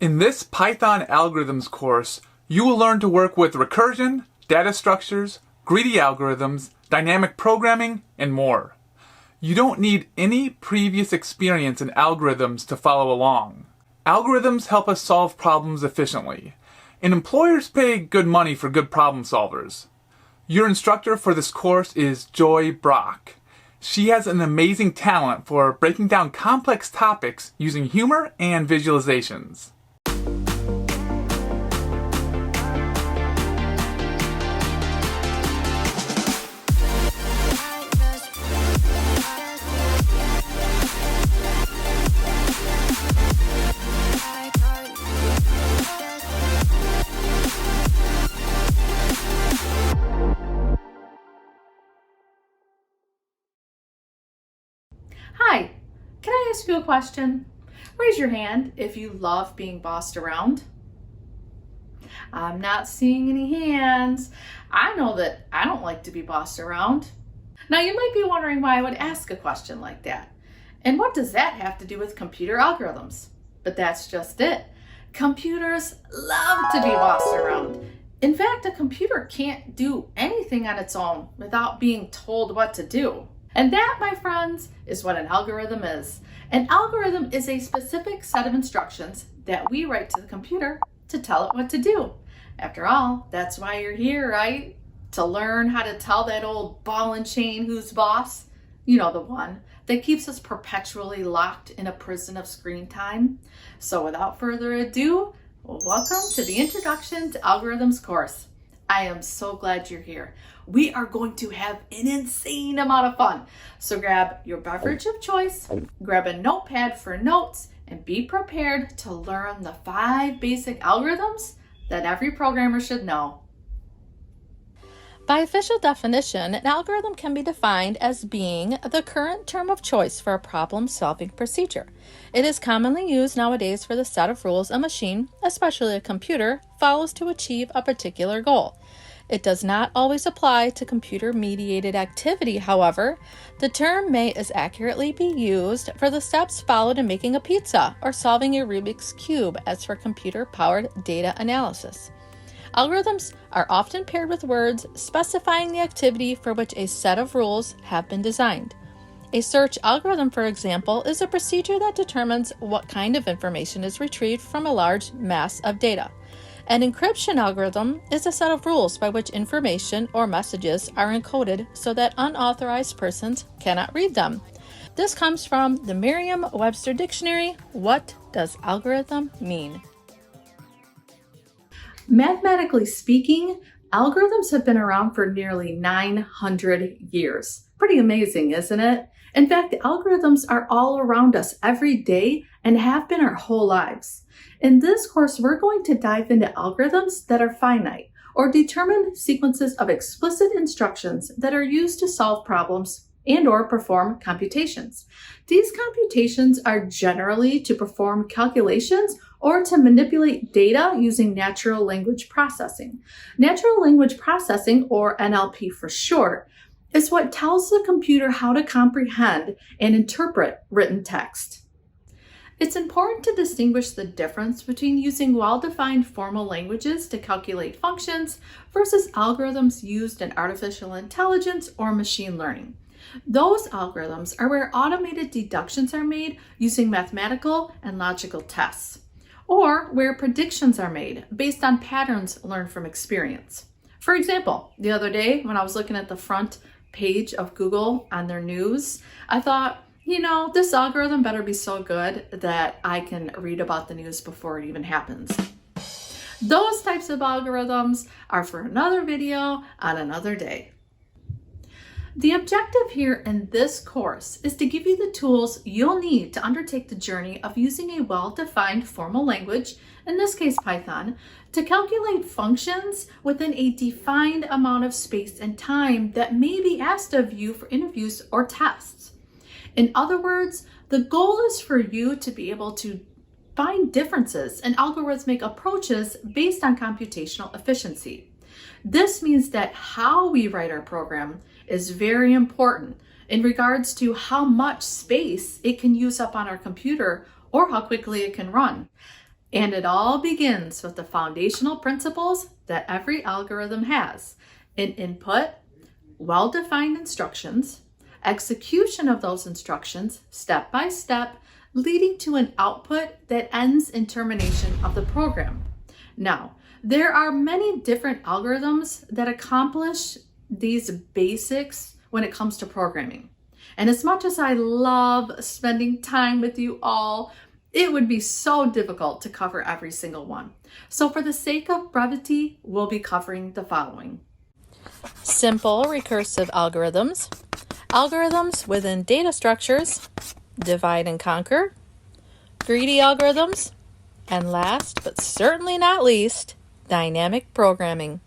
In this Python algorithms course, you will learn to work with recursion, data structures, greedy algorithms, dynamic programming, and more. You don't need any previous experience in algorithms to follow along. Algorithms help us solve problems efficiently, and employers pay good money for good problem solvers. Your instructor for this course is Joy Brock. She has an amazing talent for breaking down complex topics using humor and visualizations. Hi, can I ask you a question? Raise your hand if you love being bossed around. I'm not seeing any hands. I know that I don't like to be bossed around. Now you might be wondering why I would ask a question like that. And what does that have to do with computer algorithms? But that's just it. Computers love to be bossed around. In fact, a computer can't do anything on its own without being told what to do. And that, my friends, is what an algorithm is. An algorithm is a specific set of instructions that we write to the computer to tell it what to do. After all, that's why you're here, right? To learn how to tell that old ball and chain who's boss. You know, the one that keeps us perpetually locked in a prison of screen time. So without further ado, welcome to the Introduction to Algorithms course. I am so glad you're here. We are going to have an insane amount of fun. So grab your beverage of choice, grab a notepad for notes, and be prepared to learn the 5 basic algorithms that every programmer should know. By official definition, an algorithm can be defined as being the current term of choice for a problem-solving procedure. It is commonly used nowadays for the set of rules a machine, especially a computer, follows to achieve a particular goal. It does not always apply to computer-mediated activity, however. The term may as accurately be used for the steps followed in making a pizza or solving a Rubik's Cube as for computer-powered data analysis. Algorithms are often paired with words specifying the activity for which a set of rules have been designed. A search algorithm, for example, is a procedure that determines what kind of information is retrieved from a large mass of data. An encryption algorithm is a set of rules by which information or messages are encoded so that unauthorized persons cannot read them. This comes from the Merriam-Webster Dictionary. What does algorithm mean? Mathematically speaking, algorithms have been around for nearly 900 years. Pretty amazing, isn't it? In fact, algorithms are all around us every day and have been our whole lives. In this course, we're going to dive into algorithms that are finite or determined sequences of explicit instructions that are used to solve problems and/or perform computations. These computations are generally to perform calculations or to manipulate data using natural language processing. Natural language processing, or NLP for short, is what tells the computer how to comprehend and interpret written text. It's important to distinguish the difference between using well-defined formal languages to calculate functions versus algorithms used in artificial intelligence or machine learning. Those algorithms are where automated deductions are made using mathematical and logical tests, or where predictions are made based on patterns learned from experience. For example, the other day when I was looking at the front page of Google on their news, I thought, this algorithm better be so good that I can read about the news before it even happens. Those types of algorithms are for another video on another day. The objective here in this course is to give you the tools you'll need to undertake the journey of using a well-defined formal language, in this case Python, to calculate functions within a defined amount of space and time that may be asked of you for interviews or tests. In other words, the goal is for you to be able to find differences in algorithmic approaches based on computational efficiency. This means that how we write our program is very important in regards to how much space it can use up on our computer or how quickly it can run. And it all begins with the foundational principles that every algorithm has: an input, well-defined instructions, execution of those instructions step by step, leading to an output that ends in termination of the program. Now, there are many different algorithms that accomplish these basics when it comes to programming. And as much as I love spending time with you all, it would be so difficult to cover every single one. So for the sake of brevity, we'll be covering the following: simple recursive algorithms, algorithms within data structures, divide and conquer, greedy algorithms, and last but certainly not least, dynamic programming.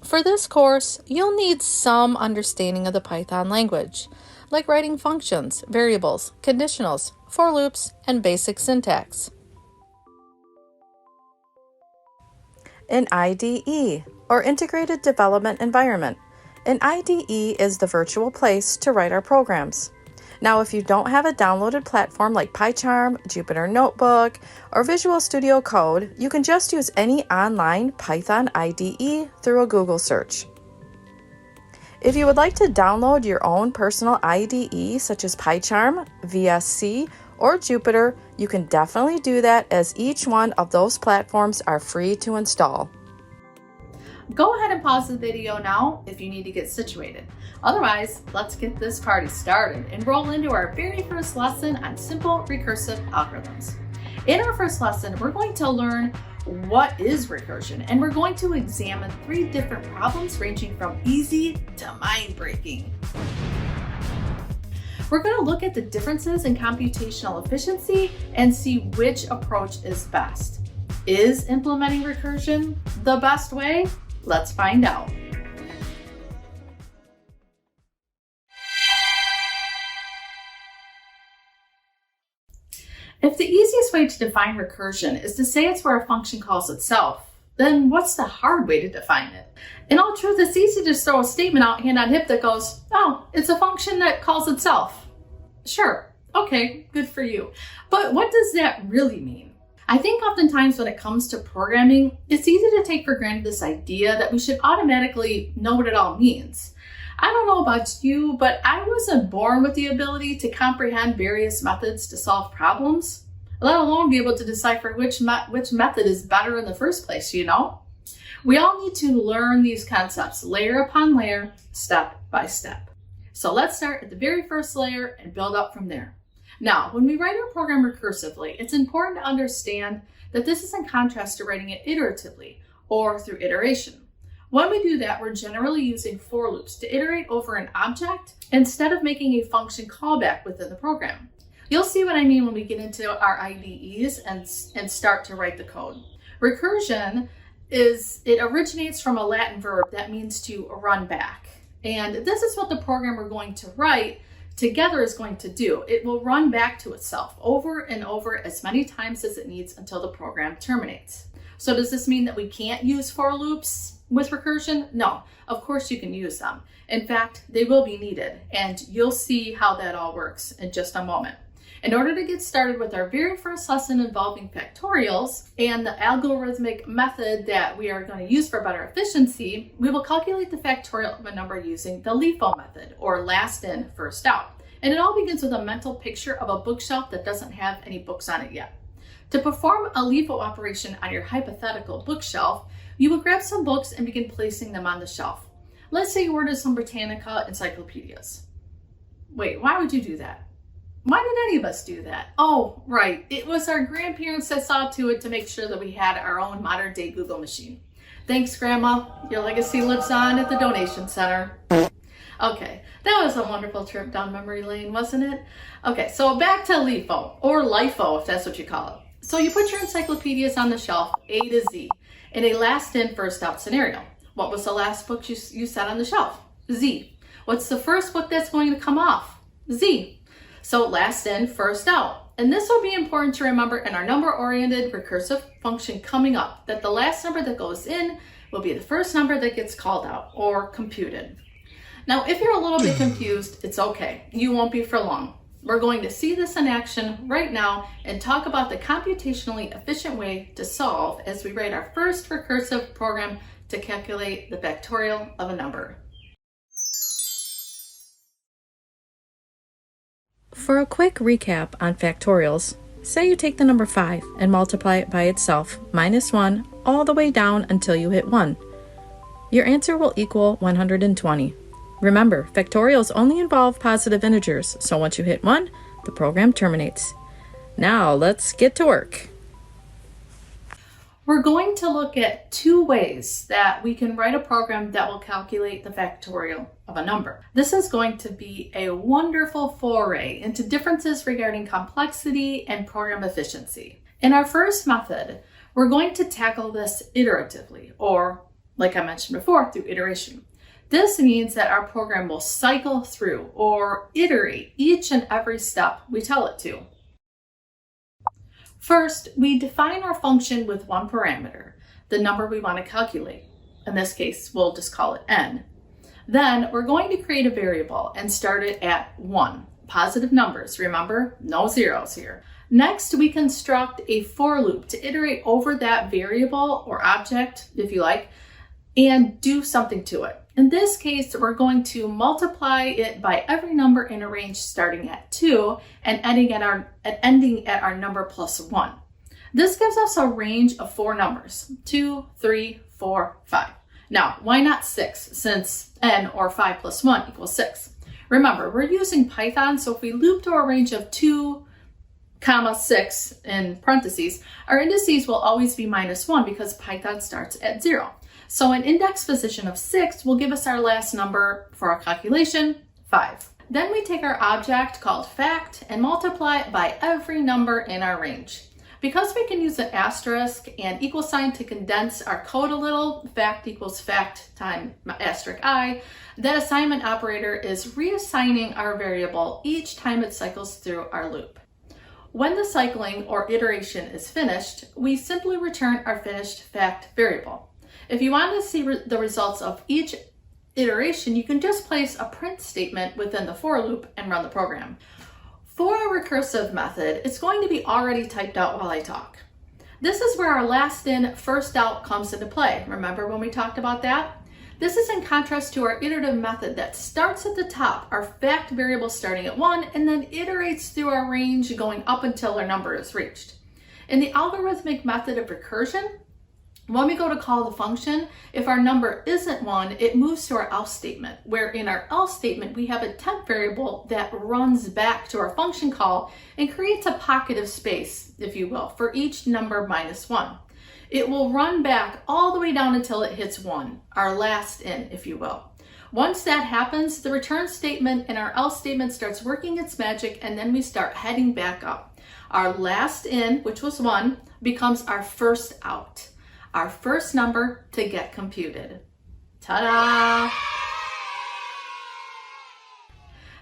For this course, you'll need some understanding of the Python language, like writing functions, variables, conditionals, for loops, and basic syntax. An IDE, or Integrated Development Environment. An IDE is the virtual place to write our programs. Now, if you don't have a downloaded platform like PyCharm, Jupyter Notebook, or Visual Studio Code, you can just use any online Python IDE through a Google search. If you would like to download your own personal IDE, such as PyCharm, VSC, or Jupyter, you can definitely do that, as each one of those platforms are free to install. Go ahead and pause the video now if you need to get situated. Otherwise, let's get this party started and roll into our very first lesson on simple recursive algorithms. In our first lesson, we're going to learn what is recursion, and we're going to examine 3 different problems ranging from easy to mind-breaking. We're going to look at the differences in computational efficiency and see which approach is best. Is implementing recursion the best way? Let's find out. If the easiest way to define recursion is to say it's where a function calls itself, then what's the hard way to define it? In all truth, it's easy to throw a statement out hand on hip that goes, oh, it's a function that calls itself. Sure, okay, good for you. But what does that really mean? I think oftentimes when it comes to programming, it's easy to take for granted this idea that we should automatically know what it all means. I don't know about you, but I wasn't born with the ability to comprehend various methods to solve problems, let alone be able to decipher which method is better in the first place, you know? We all need to learn these concepts layer upon layer, step by step. So let's start at the very first layer and build up from there. Now, when we write our program recursively, it's important to understand that this is in contrast to writing it iteratively or through iteration. When we do that, we're generally using for loops to iterate over an object instead of making a function callback within the program. You'll see what I mean when we get into our IDEs and start to write the code. Recursion originates from a Latin verb that means to run back. And this is what the program we're going to write together is going to do. It will run back to itself over and over as many times as it needs until the program terminates. So does this mean that we can't use for loops with recursion? No, of course you can use them. In fact, they will be needed, and you'll see how that all works in just a moment. In order to get started with our very first lesson involving factorials and the algorithmic method that we are going to use for better efficiency, we will calculate the factorial of a number using the LeetCode method, or last in, first out. And it all begins with a mental picture of a bookshelf that doesn't have any books on it yet. To perform a LeetCode operation on your hypothetical bookshelf, you will grab some books and begin placing them on the shelf. Let's say you ordered some Britannica encyclopedias. Wait, why would you do that? Why did any of us do that? Oh, right. It was our grandparents that saw to it to make sure that we had our own modern day Google machine. Thanks, Grandma. Your legacy lives on at the donation center. Okay, that was a wonderful trip down memory lane, wasn't it? Okay, so back to LeetCode, or LIFO if that's what you call it. So you put your encyclopedias on the shelf, A to Z, in a last in, first out scenario. What was the last book you set on the shelf? Z. What's the first book that's going to come off? Z. So last in, first out. And this will be important to remember in our number-oriented recursive function coming up, that the last number that goes in will be the first number that gets called out or computed. Now, if you're a little bit confused, it's okay. You won't be for long. We're going to see this in action right now and talk about the computationally efficient way to solve as we write our first recursive program to calculate the factorial of a number. For a quick recap on factorials, say you take the number 5 and multiply it by itself, minus 1, all the way down until you hit 1. Your answer will equal 120. Remember, factorials only involve positive integers, so once you hit 1, the program terminates. Now let's get to work. We're going to look at two ways that we can write a program that will calculate the factorial of a number. This is going to be a wonderful foray into differences regarding complexity and program efficiency. In our first method, we're going to tackle this iteratively, or like I mentioned before, through iteration. This means that our program will cycle through or iterate each and every step we tell it to. First, we define our function with one parameter, the number we want to calculate. In this case, we'll just call it n. Then we're going to create a variable and start it at 1. Positive numbers, remember, no zeros here. Next, we construct a for loop to iterate over that variable or object, if you like, and do something to it. In this case, we're going to multiply it by every number in a range starting at 2 and ending at our number plus 1. This gives us a range of 4 numbers, 2, 3, 4, 5. Now, why not 6, since n or 5 plus 1 equals 6? Remember, we're using Python, so if we loop to a range of 2, 6 in parentheses, our indices will always be minus 1 because Python starts at 0. So an index position of 6 will give us our last number for our calculation, 5. Then we take our object called fact and multiply it by every number in our range. Because we can use an asterisk and equal sign to condense our code a little, fact equals fact times asterisk I, that assignment operator is reassigning our variable each time it cycles through our loop. When the cycling or iteration is finished, we simply return our finished fact variable. If you want to see the results of each iteration, you can just place a print statement within the for loop and run the program. For a recursive method, it's going to be already typed out while I talk. This is where our last in, first out comes into play. Remember when we talked about that? This is in contrast to our iterative method that starts at the top, our fact variable starting at 1, and then iterates through our range going up until our number is reached. In the algorithmic method of recursion, when we go to call the function, if our number isn't 1, it moves to our else statement, where in our else statement, we have a temp variable that runs back to our function call and creates a pocket of space, if you will, for each number minus 1. It will run back all the way down until it hits 1, our last in, if you will. Once that happens, the return statement in our else statement starts working its magic, and then we start heading back up. Our last in, which was 1, becomes our first out. Our first number to get computed. Ta-da!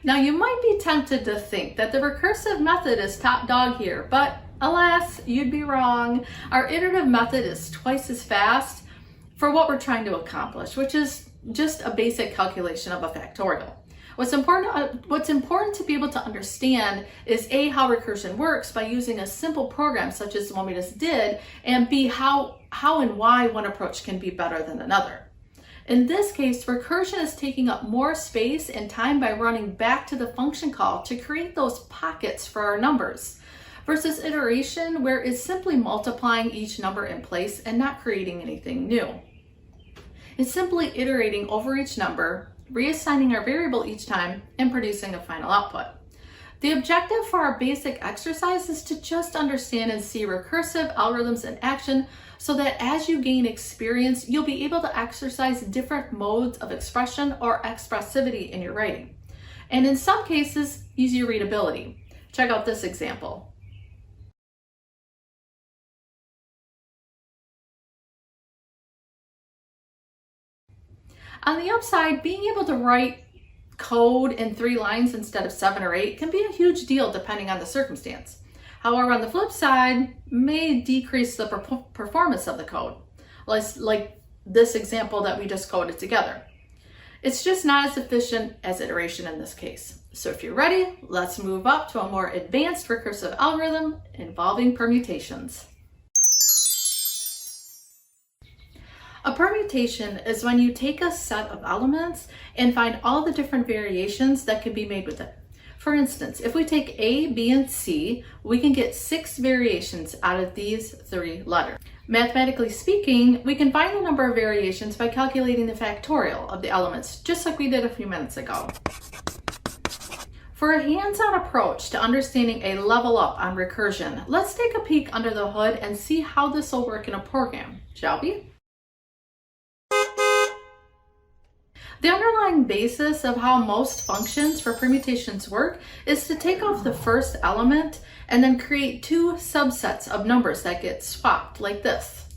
Now you might be tempted to think that the recursive method is top dog here, but alas, you'd be wrong. Our iterative method is twice as fast for what we're trying to accomplish, which is just a basic calculation of a factorial. What's important to be able to understand is A, how recursion works by using a simple program such as the one we just did, and B, how and why one approach can be better than another. In this case, recursion is taking up more space and time by running back to the function call to create those pockets for our numbers, versus iteration, where it's simply multiplying each number in place and not creating anything new. It's simply iterating over each number, reassigning our variable each time, and producing a final output. The objective for our basic exercise is to just understand and see recursive algorithms in action so that as you gain experience, you'll be able to exercise different modes of expression or expressivity in your writing. And in some cases, use your readability. Check out this example. On the upside, being able to write code in 3 lines instead of 7 or 8 can be a huge deal depending on the circumstance. However, on the flip side, may decrease the performance of the code, like this example that we just coded together. It's just not as efficient as iteration in this case. So if you're ready, let's move up to a more advanced recursive algorithm involving permutations. A permutation is when you take a set of elements and find all the different variations that can be made with it. For instance, if we take A, B, and C, we can get 6 variations out of these 3 letters. Mathematically speaking, we can find the number of variations by calculating the factorial of the elements, just like we did a few minutes ago. For a hands-on approach to understanding a level up on recursion, let's take a peek under the hood and see how this will work in a program, shall we? The underlying basis of how most functions for permutations work is to take off the first element and then create 2 subsets of numbers that get swapped like this.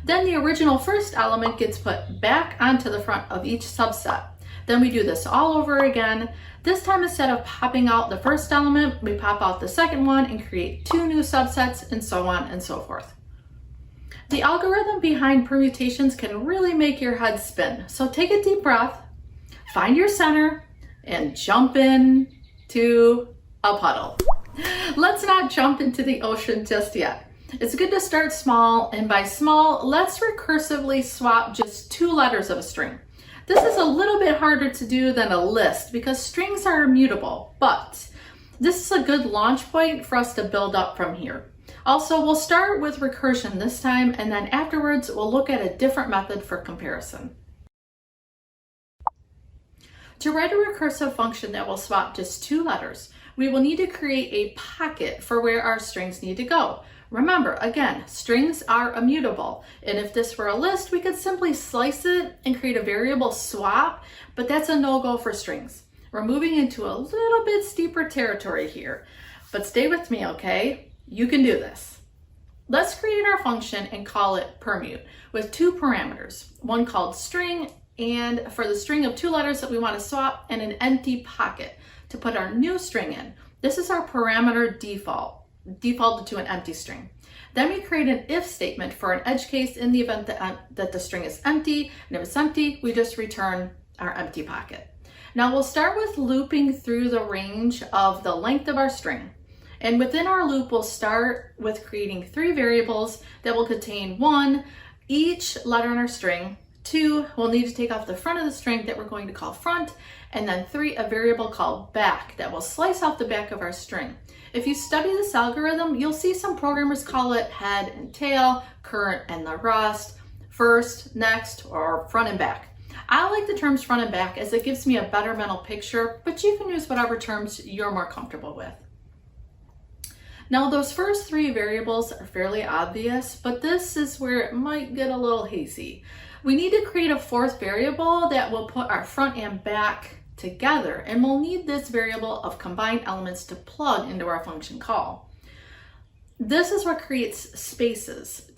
Then the original first element gets put back onto the front of each subset. Then we do this all over again. This time, instead of popping out the first element, we pop out the second one and create 2 new subsets, and so on and so forth. The algorithm behind permutations can really make your head spin. So take a deep breath, find your center, and jump in to a puddle. Let's not jump into the ocean just yet. It's good to start small, and by small, let's recursively swap just 2 letters of a string. This is a little bit harder to do than a list because strings are immutable, but this is a good launch point for us to build up from here. Also, we'll start with recursion this time, and then afterwards we'll look at a different method for comparison. To write a recursive function that will swap just 2 letters, we will need to create a pocket for where our strings need to go. Remember, again, strings are immutable, and if this were a list, we could simply slice it and create a variable swap, but that's a no-go for strings. We're moving into a little bit steeper territory here, but stay with me, okay? You can do this. Let's create our function and call it permute with 2 parameters, one called string, and for the string of 2 letters that we want to swap, and an empty pocket to put our new string in. This is our parameter defaulted to an empty string. Then we create an if statement for an edge case in the event that the string is empty, and if it's empty, we just return our empty pocket. Now we'll start with looping through the range of the length of our string. And within our loop, we'll start with creating 3 variables that will contain 1, each letter in our string, 2, we'll need to take off the front of the string that we're going to call front, and then 3, a variable called back that will slice off the back of our string. If you study this algorithm, you'll see some programmers call it head and tail, current and the rest, first, next, or front and back. I like the terms front and back as it gives me a better mental picture, but you can use whatever terms you're more comfortable with. Now those first 3 variables are fairly obvious, but this is where it might get a little hazy. We need to create a 4th variable that will put our front and back together, and we'll need this variable of combined elements to plug into our function call. This is what creates spaces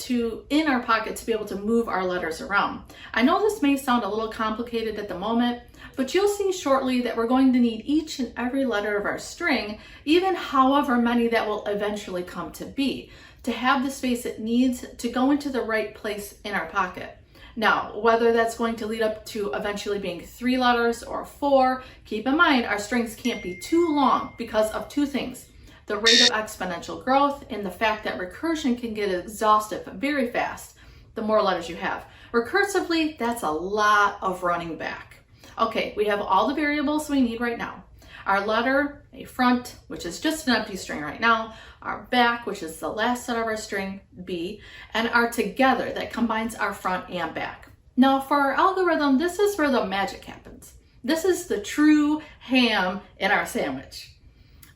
in our pocket to be able to move our letters around. I know this may sound a little complicated at the moment, but you'll see shortly that we're going to need each and every letter of our string, even however many that will eventually come to be, to have the space it needs to go into the right place in our pocket. Now, whether that's going to lead up to eventually being 3 letters or 4, keep in mind our strings can't be too long because of 2 things: the rate of exponential growth and the fact that recursion can get exhaustive very fast the more letters you have. Recursively, that's a lot of running back. Okay, we have all the variables we need right now. Our letter, a front, which is just an empty string right now, our back, which is the last set of our string, B, and our together that combines our front and back. Now for our algorithm, this is where the magic happens. This is the true ham in our sandwich.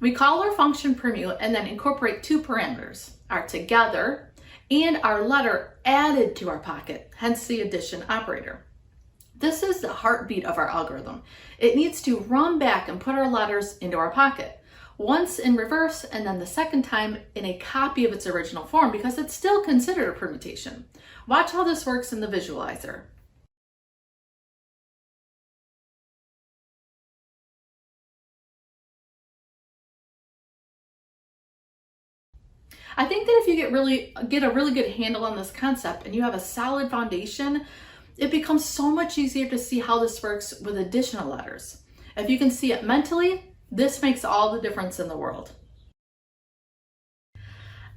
We call our function permute and then incorporate 2 parameters, our together and our letter added to our pocket, hence the addition operator. This is the heartbeat of our algorithm. It needs to run back and put our letters into our pocket, once in reverse and then the second time in a copy of its original form because it's still considered a permutation. Watch how this works in the visualizer. I think that if you get a really good handle on this concept and you have a solid foundation, it becomes so much easier to see how this works with additional letters. If you can see it mentally, this makes all the difference in the world.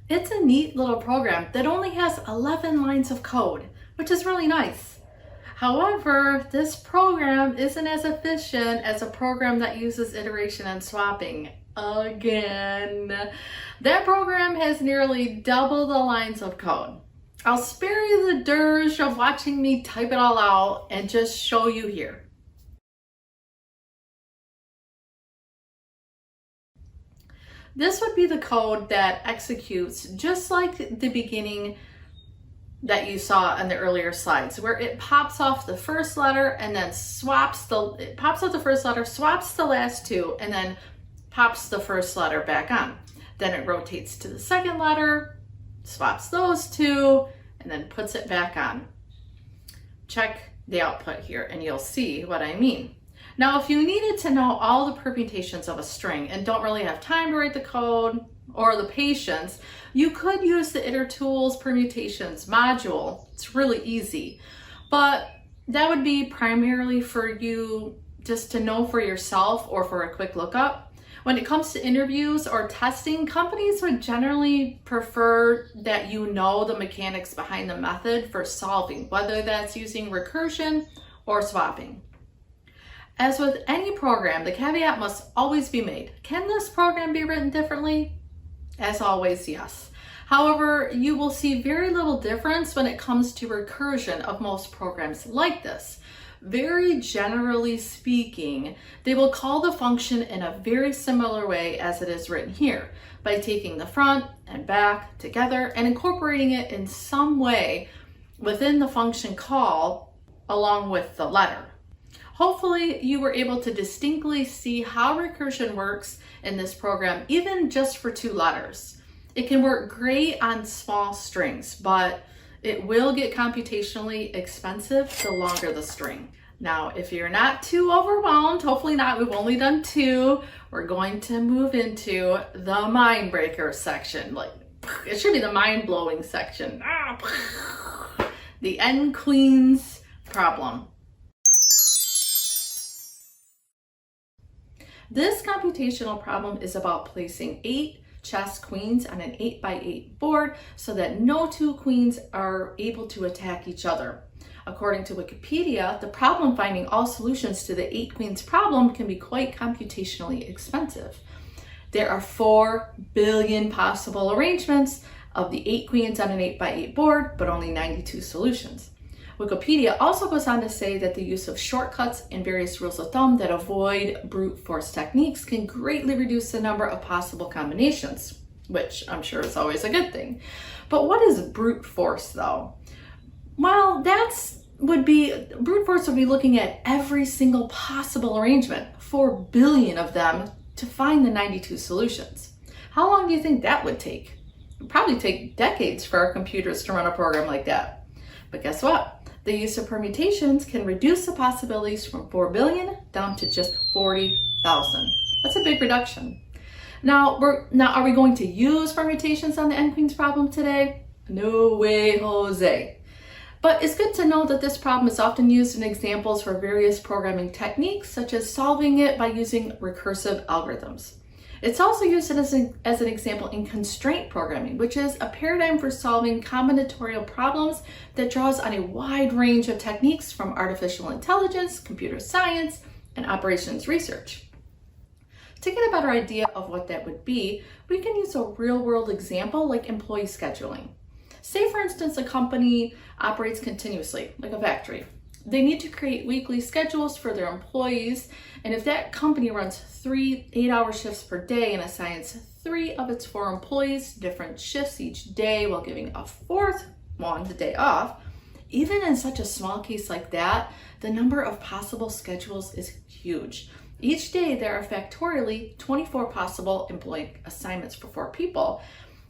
It's a neat little program that only has 11 lines of code, which is really nice. However, this program isn't as efficient as a program that uses iteration and swapping. Again, that program has nearly double the lines of code. I'll spare you the dirge of watching me type it all out and just show you here. This would be the code that executes just like the beginning that you saw in the earlier slides, where it pops off the first letter and then swaps the last two and then pops the first letter back on. Then it rotates to the second letter, swaps those two, and then puts it back on. Check the output here and you'll see what I mean. Now, if you needed to know all the permutations of a string and don't really have time to write the code or the patience, you could use the itertools permutations module. It's really easy, but that would be primarily for you just to know for yourself or for a quick lookup. When it comes to interviews or testing, companies would generally prefer that you know the mechanics behind the method for solving, whether that's using recursion or swapping. As with any program, the caveat must always be made. Can this program be written differently? As always, yes. However, you will see very little difference when it comes to recursion of most programs like this. Very generally speaking, they will call the function in a very similar way as it is written here, by taking the front and back together and incorporating it in some way within the function call along with the letter. Hopefully you were able to distinctly see how recursion works in this program, even just for 2 letters. It can work great on small strings, but it will get computationally expensive the longer the string. Now, if you're not too overwhelmed, hopefully not, we've only done 2, we're going to move into the mind breaker section. Like, it should be the mind-blowing section. The N Queen's problem. This computational problem is about placing 8 chess queens on an 8x8 board so that no 2 queens are able to attack each other. According to Wikipedia, the problem finding all solutions to the 8 queens problem can be quite computationally expensive. There are 4 billion possible arrangements of the 8 queens on an 8x8 board, but only 92 solutions. Wikipedia also goes on to say that the use of shortcuts and various rules of thumb that avoid brute force techniques can greatly reduce the number of possible combinations, which I'm sure is always a good thing. But what is brute force though? Well, brute force would be looking at every single possible arrangement, 4 billion of them, to find the 92 solutions. How long do you think that would take? It would probably take decades for our computers to run a program like that. But guess what? The use of permutations can reduce the possibilities from 4 billion down to just 40,000. That's a big reduction. Now, are we going to use permutations on the N Queens problem today? No way, Jose. But it's good to know that this problem is often used in examples for various programming techniques, such as solving it by using recursive algorithms. It's also used as an example in constraint programming, which is a paradigm for solving combinatorial problems that draws on a wide range of techniques from artificial intelligence, computer science, and operations research. To get a better idea of what that would be, we can use a real-world example like employee scheduling. Say, for instance, a company operates continuously, like a factory. They need to create weekly schedules for their employees, and if that company runs 3 8-hour shifts per day and assigns 3 of its 4 employees different shifts each day while giving a 4th one the day off, even in such a small case like that, the number of possible schedules is huge. Each day there are factorially 24 possible employee assignments for 4 people,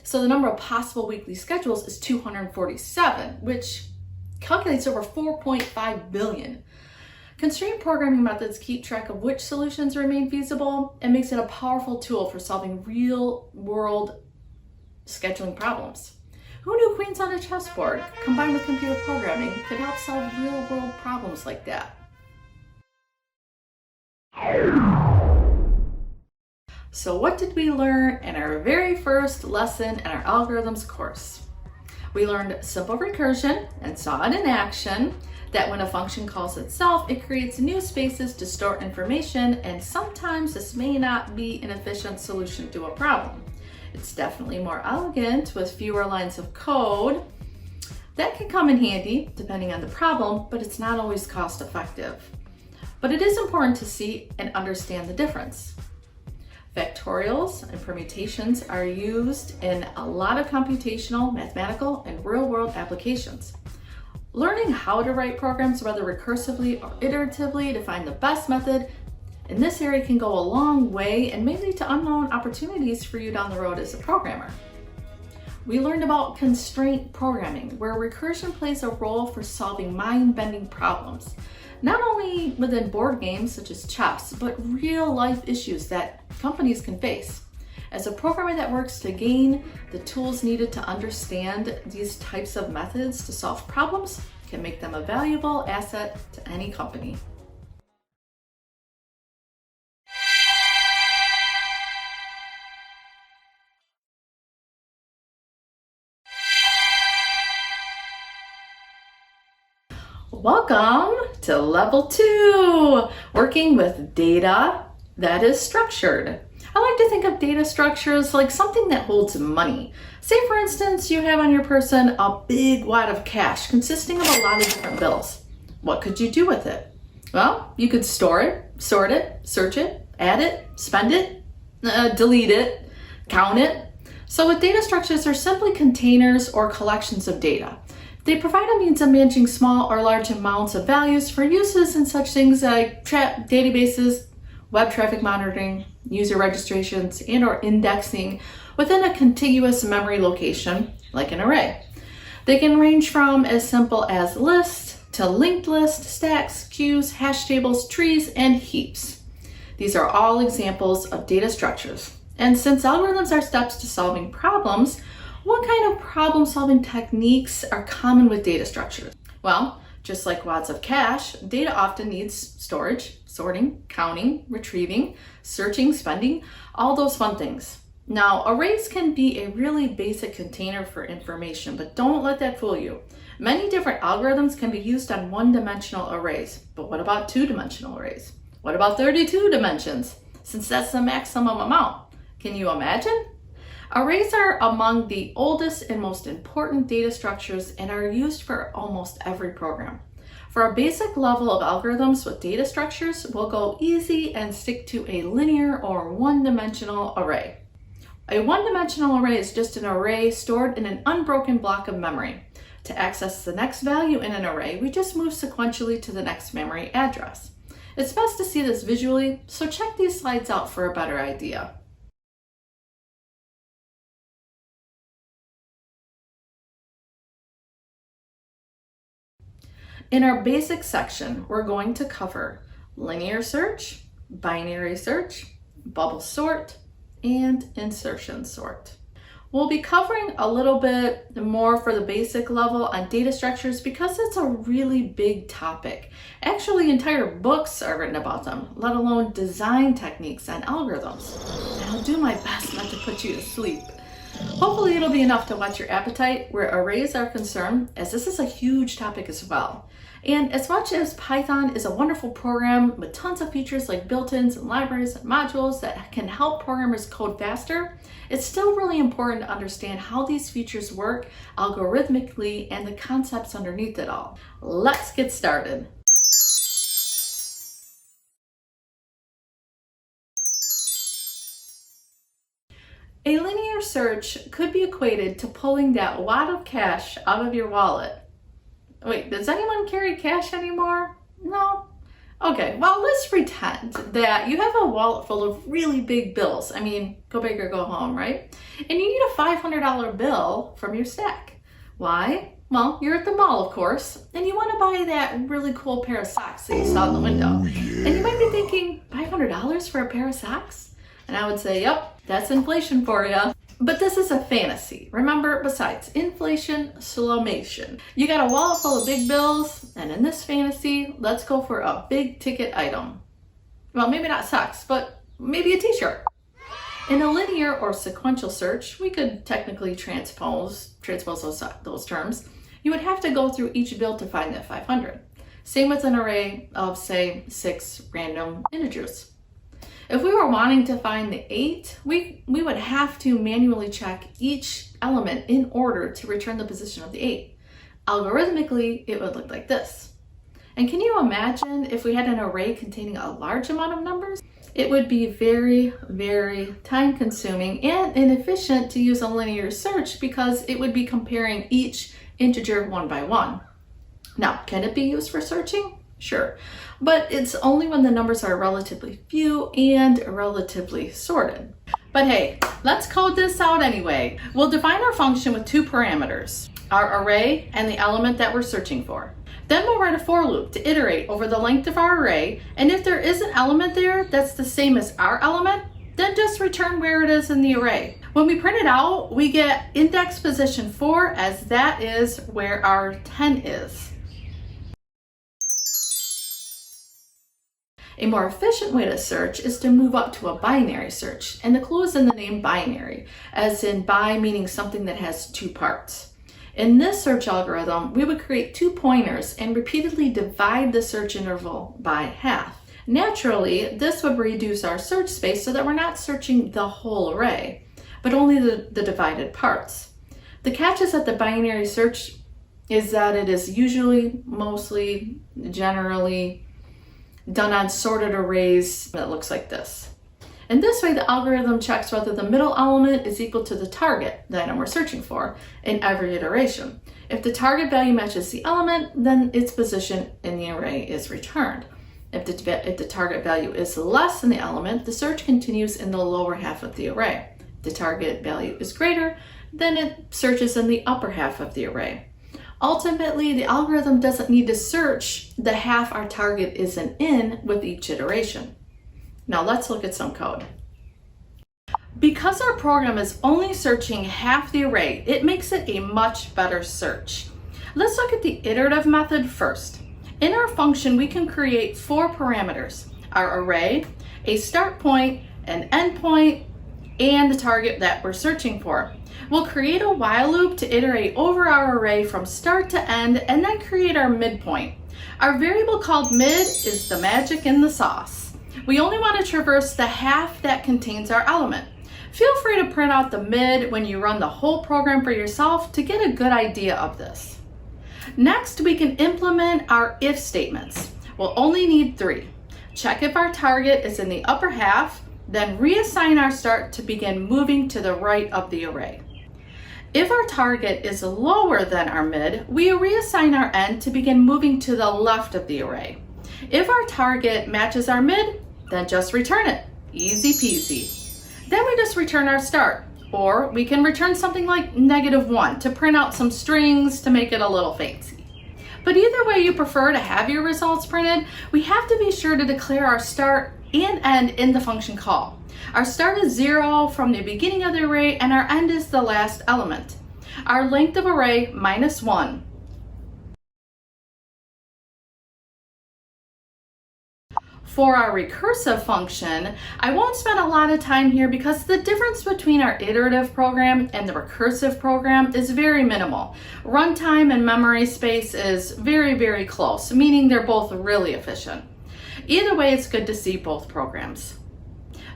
so the number of possible weekly schedules is 247, which calculates over 4.5 billion. Constraint programming methods keep track of which solutions remain feasible and makes it a powerful tool for solving real-world scheduling problems. Who knew queens on a chessboard combined with computer programming could help solve real-world problems like that? So what did we learn in our very first lesson in our algorithms course? We learned simple recursion and saw it in action, that when a function calls itself, it creates new spaces to store information, and sometimes this may not be an efficient solution to a problem. It's definitely more elegant with fewer lines of code. That can come in handy depending on the problem, but it's not always cost effective. But it is important to see and understand the difference. Factorials and permutations are used in a lot of computational, mathematical, and real-world applications. Learning how to write programs, whether recursively or iteratively, to find the best method in this area can go a long way and may lead to unknown opportunities for you down the road as a programmer. We learned about constraint programming, where recursion plays a role for solving mind-bending problems, not only within board games such as chess, but real-life issues that companies can face. As a programmer that works to gain the tools needed to understand these types of methods to solve problems can make them a valuable asset to any company. Welcome to level 2, working with data that is structured. I like to think of data structures like something that holds money. Say for instance, you have on your person a big wad of cash consisting of a lot of different bills. What could you do with it? Well, you could store it, sort it, search it, add it, spend it, delete it, count it. So with data structures, they're simply containers or collections of data. They provide a means of managing small or large amounts of values for uses in such things like databases, web traffic monitoring, user registrations, and or indexing within a contiguous memory location, like an array. They can range from as simple as lists to linked lists, stacks, queues, hash tables, trees, and heaps. These are all examples of data structures. And since algorithms are steps to solving problems, what kind of problem-solving techniques are common with data structures? Well, just like wads of cash, data often needs storage, sorting, counting, retrieving, searching, spending, all those fun things. Now, arrays can be a really basic container for information, but don't let that fool you. Many different algorithms can be used on one-dimensional arrays, but what about two-dimensional arrays? What about 32 dimensions? Since that's the maximum amount. Can you imagine? Arrays are among the oldest and most important data structures and are used for almost every program. For a basic level of algorithms with data structures, we'll go easy and stick to a linear or one-dimensional array. A one-dimensional array is just an array stored in an unbroken block of memory. To access the next value in an array, we just move sequentially to the next memory address. It's best to see this visually, so check these slides out for a better idea. In our basic section, we're going to cover linear search, binary search, bubble sort, and insertion sort. We'll be covering a little bit more for the basic level on data structures because it's a really big topic. Actually, entire books are written about them, let alone design techniques and algorithms. And I'll do my best not to put you to sleep. Hopefully it'll be enough to whet your appetite where arrays are concerned, as this is a huge topic as well. And as much as Python is a wonderful program with tons of features like built-ins and libraries and modules that can help programmers code faster, it's still really important to understand how these features work algorithmically and the concepts underneath it all. Let's get started. A linear search could be equated to pulling that wad of cash out of your wallet. Wait, does anyone carry cash anymore? No? Okay, well, let's pretend that you have a wallet full of really big bills. I mean, go big or go home, right? And you need a $500 bill from your stack. Why? Well, you're at the mall, of course, and you want to buy that really cool pair of socks that you saw in the window. And you might be thinking, $500 for a pair of socks? And I would say, yep, that's inflation for you. But this is a fantasy. Remember, besides inflation, slowmation. You got a wallet full of big bills, and in this fantasy, let's go for a big ticket item. Well, maybe not socks, but maybe a t-shirt. In a linear or sequential search, we could technically transpose those terms. You would have to go through each build to find that 500. Same with an array of, say, 6 random integers. If we were wanting to find the 8, we would have to manually check each element in order to return the position of the 8. Algorithmically, it would look like this. And can you imagine if we had an array containing a large amount of numbers? It would be very, very time consuming and inefficient to use a linear search because it would be comparing each integer one by one. Now, can it be used for searching? Sure, but it's only when the numbers are relatively few and relatively sorted. But hey, let's code this out anyway. We'll define our function with 2 parameters, our array and the element that we're searching for. Then we'll write a for loop to iterate over the length of our array, and if there is an element there that's the same as our element, then just return where it is in the array. When we print it out, we get index position 4 as that is where our 10 is. A more efficient way to search is to move up to a binary search, and the clue is in the name binary, as in bi meaning something that has 2 parts. In this search algorithm, we would create 2 pointers and repeatedly divide the search interval by half. Naturally, this would reduce our search space so that we're not searching the whole array, but only the divided parts. The catch is that the binary search is that it is usually, mostly, generally done on sorted arrays that looks like this. In this way, the algorithm checks whether the middle element is equal to the target, the item we're searching for, in every iteration. If the target value matches the element, then its position in the array is returned. If the target value is less than the element, the search continues in the lower half of the array. If the target value is greater, then it searches in the upper half of the array. Ultimately, the algorithm doesn't need to search the half our target isn't in with each iteration. Now let's look at some code. Because our program is only searching half the array, it makes it a much better search. Let's look at the iterative method first. In our function, we can create 4 parameters: our array, a start point, an end point, and the target that we're searching for. We'll create a while loop to iterate over our array from start to end and then create our midpoint. Our variable called mid is the magic in the sauce. We only want to traverse the half that contains our element. Feel free to print out the mid when you run the whole program for yourself to get a good idea of this. Next, we can implement our if statements. We'll only need 3. Check if our target is in the upper half, then reassign our start to begin moving to the right of the array. If our target is lower than our mid, we reassign our end to begin moving to the left of the array. If our target matches our mid, then just return it. Easy peasy. Then we just return our start, or we can return something like -1 to print out some strings to make it a little fancy. But either way you prefer to have your results printed, we have to be sure to declare our start and end in the function call. Our start is 0 from the beginning of the array, and our end is the last element. Our length of array -1. For our recursive function, I won't spend a lot of time here because the difference between our iterative program and the recursive program is very minimal. Runtime and memory space is very, very close, meaning they're both really efficient. Either way, it's good to see both programs.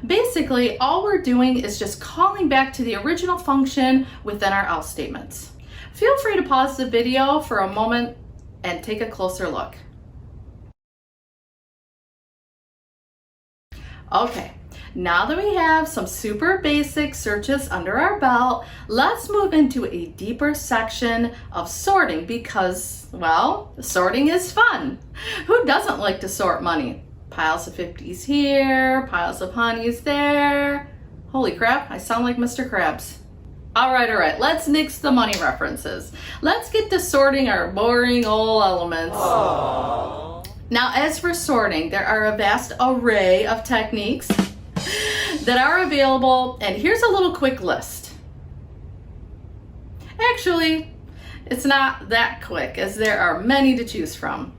Basically, all we're doing is just calling back to the original function within our else statements. Feel free to pause the video for a moment and take a closer look. Okay, now that we have some super basic searches under our belt, let's move into a deeper section of sorting because, well, sorting is fun. Who doesn't like to sort money? Piles of 50s here, piles of honeys there. Holy crap, I sound like Mr. Krabs. All right, let's nix the money references. Let's get to sorting our boring old elements. Aww. Now, as for sorting, there are a vast array of techniques that are available, and here's a little quick list. Actually, it's not that quick, as there are many to choose from.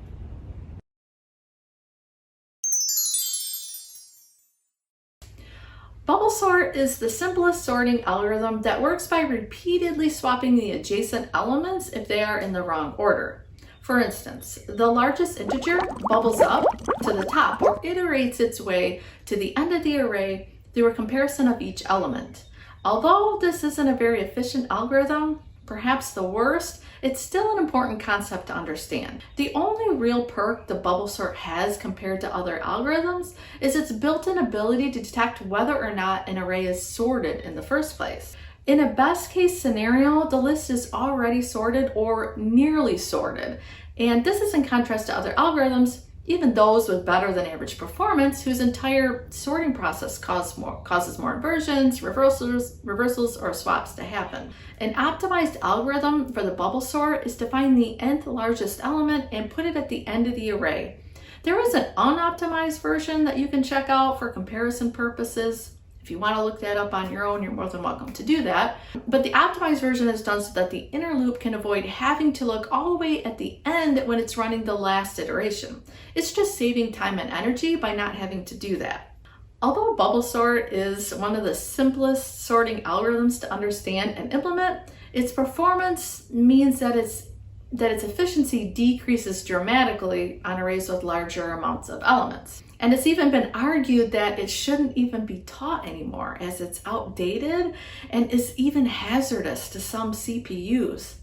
Bubble sort is the simplest sorting algorithm that works by repeatedly swapping the adjacent elements if they are in the wrong order. For instance, the largest integer bubbles up to the top or iterates its way to the end of the array through a comparison of each element. Although this isn't a very efficient algorithm, perhaps the worst, it's still an important concept to understand. The only real perk the bubble sort has compared to other algorithms is its built-in ability to detect whether or not an array is sorted in the first place. In a best case scenario, the list is already sorted or nearly sorted. And this is in contrast to other algorithms, even those with better than average performance, whose entire sorting process causes more inversions, reversals, or swaps to happen. An optimized algorithm for the bubble sort is to find the nth largest element and put it at the end of the array. There is an unoptimized version that you can check out for comparison purposes. If you want to look that up on your own, you're more than welcome to do that. But the optimized version is done so that the inner loop can avoid having to look all the way at the end when it's running the last iteration. It's just saving time and energy by not having to do that. Although bubble sort is one of the simplest sorting algorithms to understand and implement, its performance means that its efficiency decreases dramatically on arrays with larger amounts of elements. And it's even been argued that it shouldn't even be taught anymore, as it's outdated and is even hazardous to some CPUs.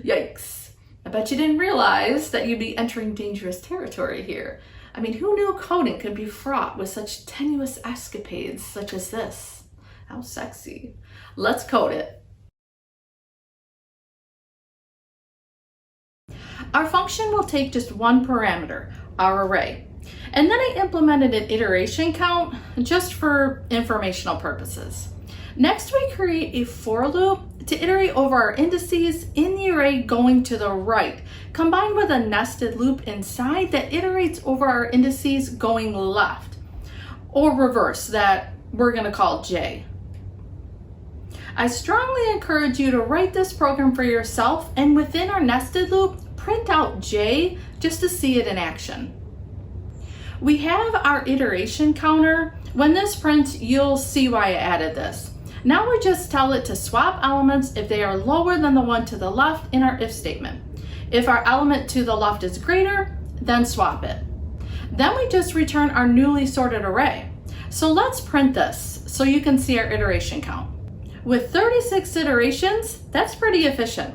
Yikes. I bet you didn't realize that you'd be entering dangerous territory here. I mean, who knew coding could be fraught with such tenuous escapades such as this? How sexy. Let's code it. Our function will take just one parameter, our array. And then I implemented an iteration count just for informational purposes. Next, we create a for loop to iterate over our indices in the array going to the right, combined with a nested loop inside that iterates over our indices going left, or reverse, that we're going to call J. I strongly encourage you to write this program for yourself, and within our nested loop, print out J just to see it in action. We have our iteration counter. When this prints, you'll see why I added this. Now we just tell it to swap elements if they are lower than the one to the left in our if statement. If our element to the left is greater, then swap it. Then we just return our newly sorted array. So let's print this so you can see our iteration count. With 36 iterations, that's pretty efficient.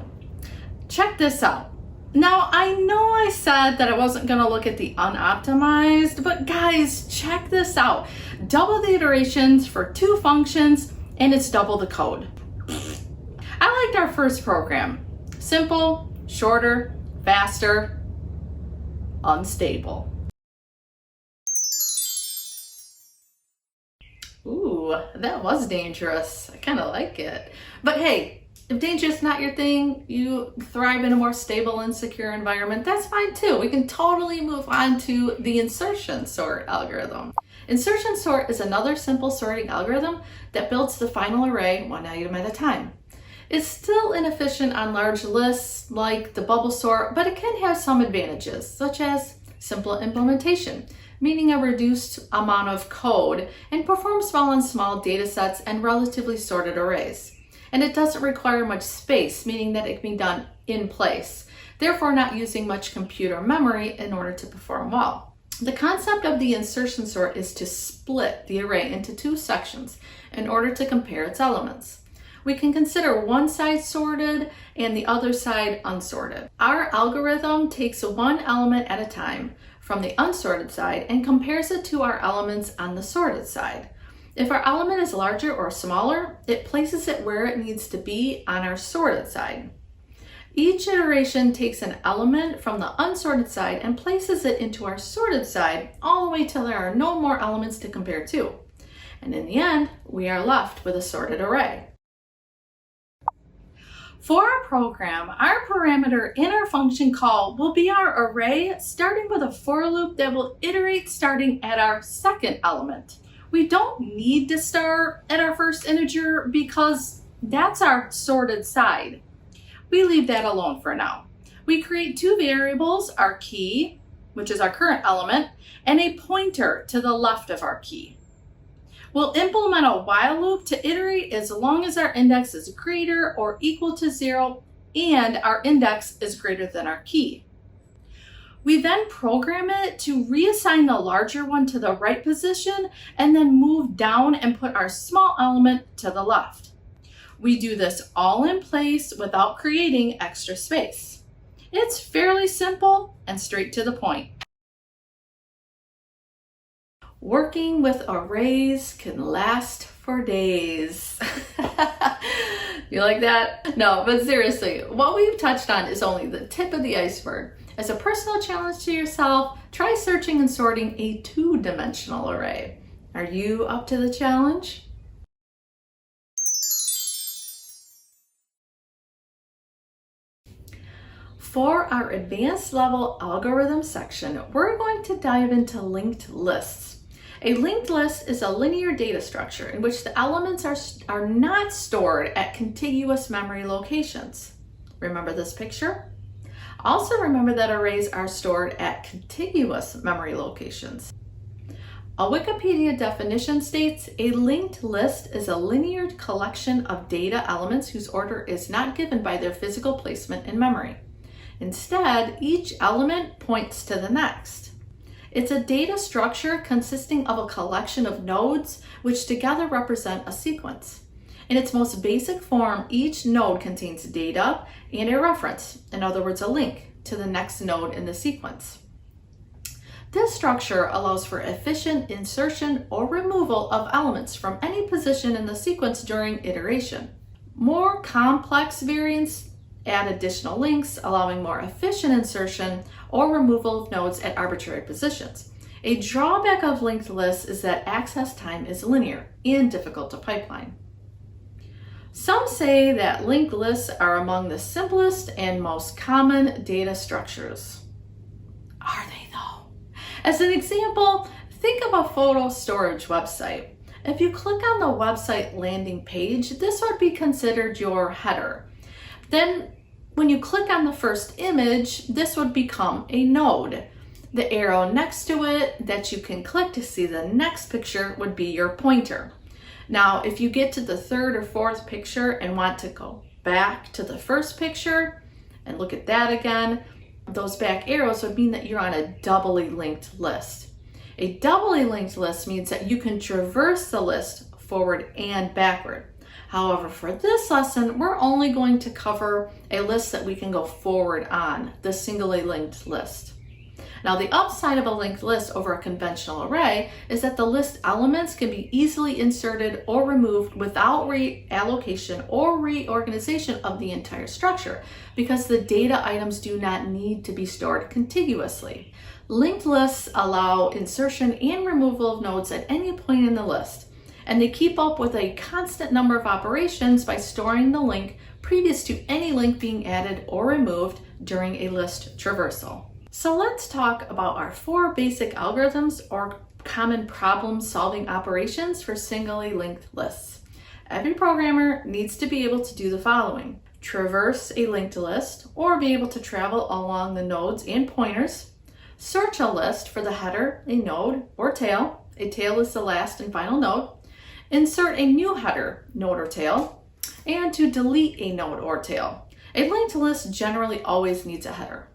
Check this out. Now, I know I said that I wasn't going to look at the unoptimized, but guys, check this out. Double the iterations for 2 functions, and it's double the code. I liked our first program. Simple, shorter, faster, unstable. Ooh, that was dangerous. I kind of like it. But hey, if dangerous not your thing, you thrive in a more stable and secure environment, that's fine too. We can totally move on to the insertion sort algorithm. Insertion sort is another simple sorting algorithm that builds the final array one item at a time. It's still inefficient on large lists like the bubble sort, but it can have some advantages, such as simple implementation, meaning a reduced amount of code, and performs well on small data sets and relatively sorted arrays. And it doesn't require much space, meaning that it can be done in place, therefore not using much computer memory in order to perform well. The concept of the insertion sort is to split the array into 2 sections in order to compare its elements. We can consider one side sorted and the other side unsorted. Our algorithm takes one element at a time from the unsorted side and compares it to our elements on the sorted side. If our element is larger or smaller, it places it where it needs to be on our sorted side. Each iteration takes an element from the unsorted side and places it into our sorted side all the way till there are no more elements to compare to. And in the end, we are left with a sorted array. For our program, our parameter in our function call will be our array, starting with a for loop that will iterate starting at our second element. We don't need to start at our first integer because that's our sorted side. We leave that alone for now. We create 2 variables, our key, which is our current element, and a pointer to the left of our key. We'll implement a while loop to iterate as long as our index is greater or equal to 0 and our index is greater than our key. We then program it to reassign the larger one to the right position and then move down and put our small element to the left. We do this all in place without creating extra space. It's fairly simple and straight to the point. Working with arrays can last for days. You like that? No, but seriously, what we've touched on is only the tip of the iceberg. As a personal challenge to yourself, try searching and sorting a 2-dimensional array. Are you up to the challenge? For our advanced level algorithm section, we're going to dive into linked lists. A linked list is a linear data structure in which the elements are not stored at contiguous memory locations. Remember this picture? Also remember that arrays are stored at contiguous memory locations. A Wikipedia definition states, a linked list is a linear collection of data elements whose order is not given by their physical placement in memory. Instead, each element points to the next. It's a data structure consisting of a collection of nodes which together represent a sequence. In its most basic form, each node contains data and a reference, in other words, a link to the next node in the sequence. This structure allows for efficient insertion or removal of elements from any position in the sequence during iteration. More complex variants add additional links, allowing more efficient insertion or removal of nodes at arbitrary positions. A drawback of linked lists is that access time is linear and difficult to pipeline. Some say that linked lists are among the simplest and most common data structures. Are they though? As an example, think of a photo storage website. If you click on the website landing page, this would be considered your header. Then when you click on the first image, this would become a node. The arrow next to it that you can click to see the next picture would be your pointer. Now, if you get to the third or fourth picture and want to go back to the first picture and look at that again, those back arrows would mean that you're on a doubly linked list. A doubly linked list means that you can traverse the list forward and backward. However, for this lesson, we're only going to cover a list that we can go forward on, the singly linked list. Now, the upside of a linked list over a conventional array is that the list elements can be easily inserted or removed without reallocation or reorganization of the entire structure, because the data items do not need to be stored contiguously. Linked lists allow insertion and removal of nodes at any point in the list, and they keep up with a constant number of operations by storing the link previous to any link being added or removed during a list traversal. So let's talk about our 4 basic algorithms or common problem-solving operations for singly linked lists. Every programmer needs to be able to do the following: traverse a linked list or be able to travel along the nodes and pointers, search a list for the header, a node, or tail. A tail is the last and final node. Insert a new header, node, or tail, and to delete a node or tail. A linked list generally always needs a header.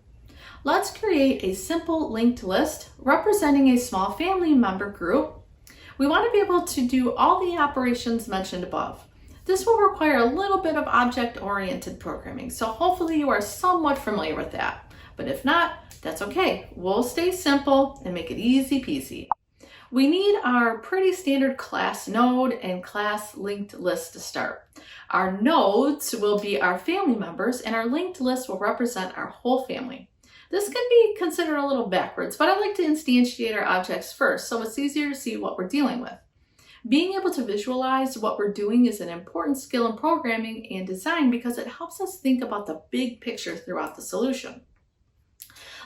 Let's create a simple linked list representing a small family member group. We want to be able to do all the operations mentioned above. This will require a little bit of object-oriented programming, so hopefully you are somewhat familiar with that. But if not, that's okay. We'll stay simple and make it easy peasy. We need our pretty standard class node and class linked list to start. Our nodes will be our family members, and our linked list will represent our whole family. This can be considered a little backwards, but I like to instantiate our objects first so it's easier to see what we're dealing with. Being able to visualize what we're doing is an important skill in programming and design because it helps us think about the big picture throughout the solution.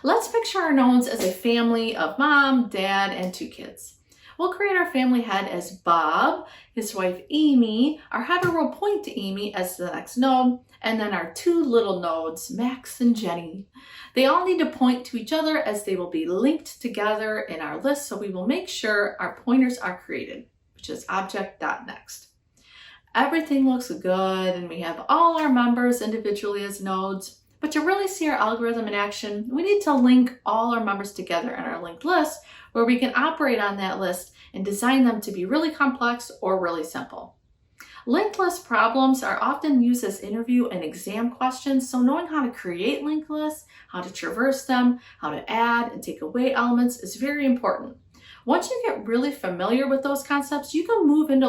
Let's picture our nodes as a family of mom, dad, and 2 kids. We'll create our family head as Bob, his wife Amy. Our header will point to Amy as the next node, and then our 2 little nodes, Max and Jenny. They all need to point to each other as they will be linked together in our list, so we will make sure our pointers are created. which is object.next. Everything looks good and we have all our members individually as nodes, but to really see our algorithm in action, we need to link all our members together in our linked list where we can operate on that list and design them to be really complex or really simple. Linked list problems are often used as interview and exam questions, so knowing how to create linked lists, how to traverse them, how to add and take away elements is very important. Once you get really familiar with those concepts, you can move into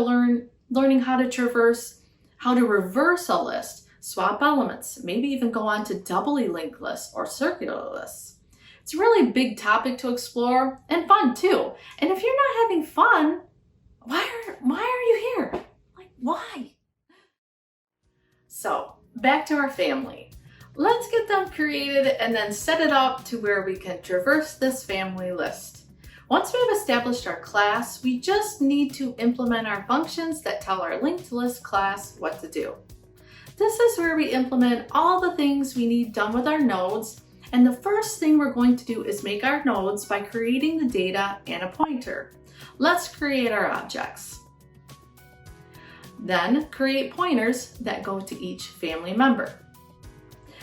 learning how to traverse, how to reverse a list, swap elements, maybe even go on to doubly linked lists or circular lists. It's a really big topic to explore and fun too. And if you're not having fun, why are you here? Why? So back to our family. Let's get them created and then set it up to where we can traverse this family list. Once we have established our class, we just need to implement our functions that tell our linked list class what to do. This is where we implement all the things we need done with our nodes. And the first thing we're going to do is make our nodes by creating the data and a pointer. Let's create our objects. Then create pointers that go to each family member.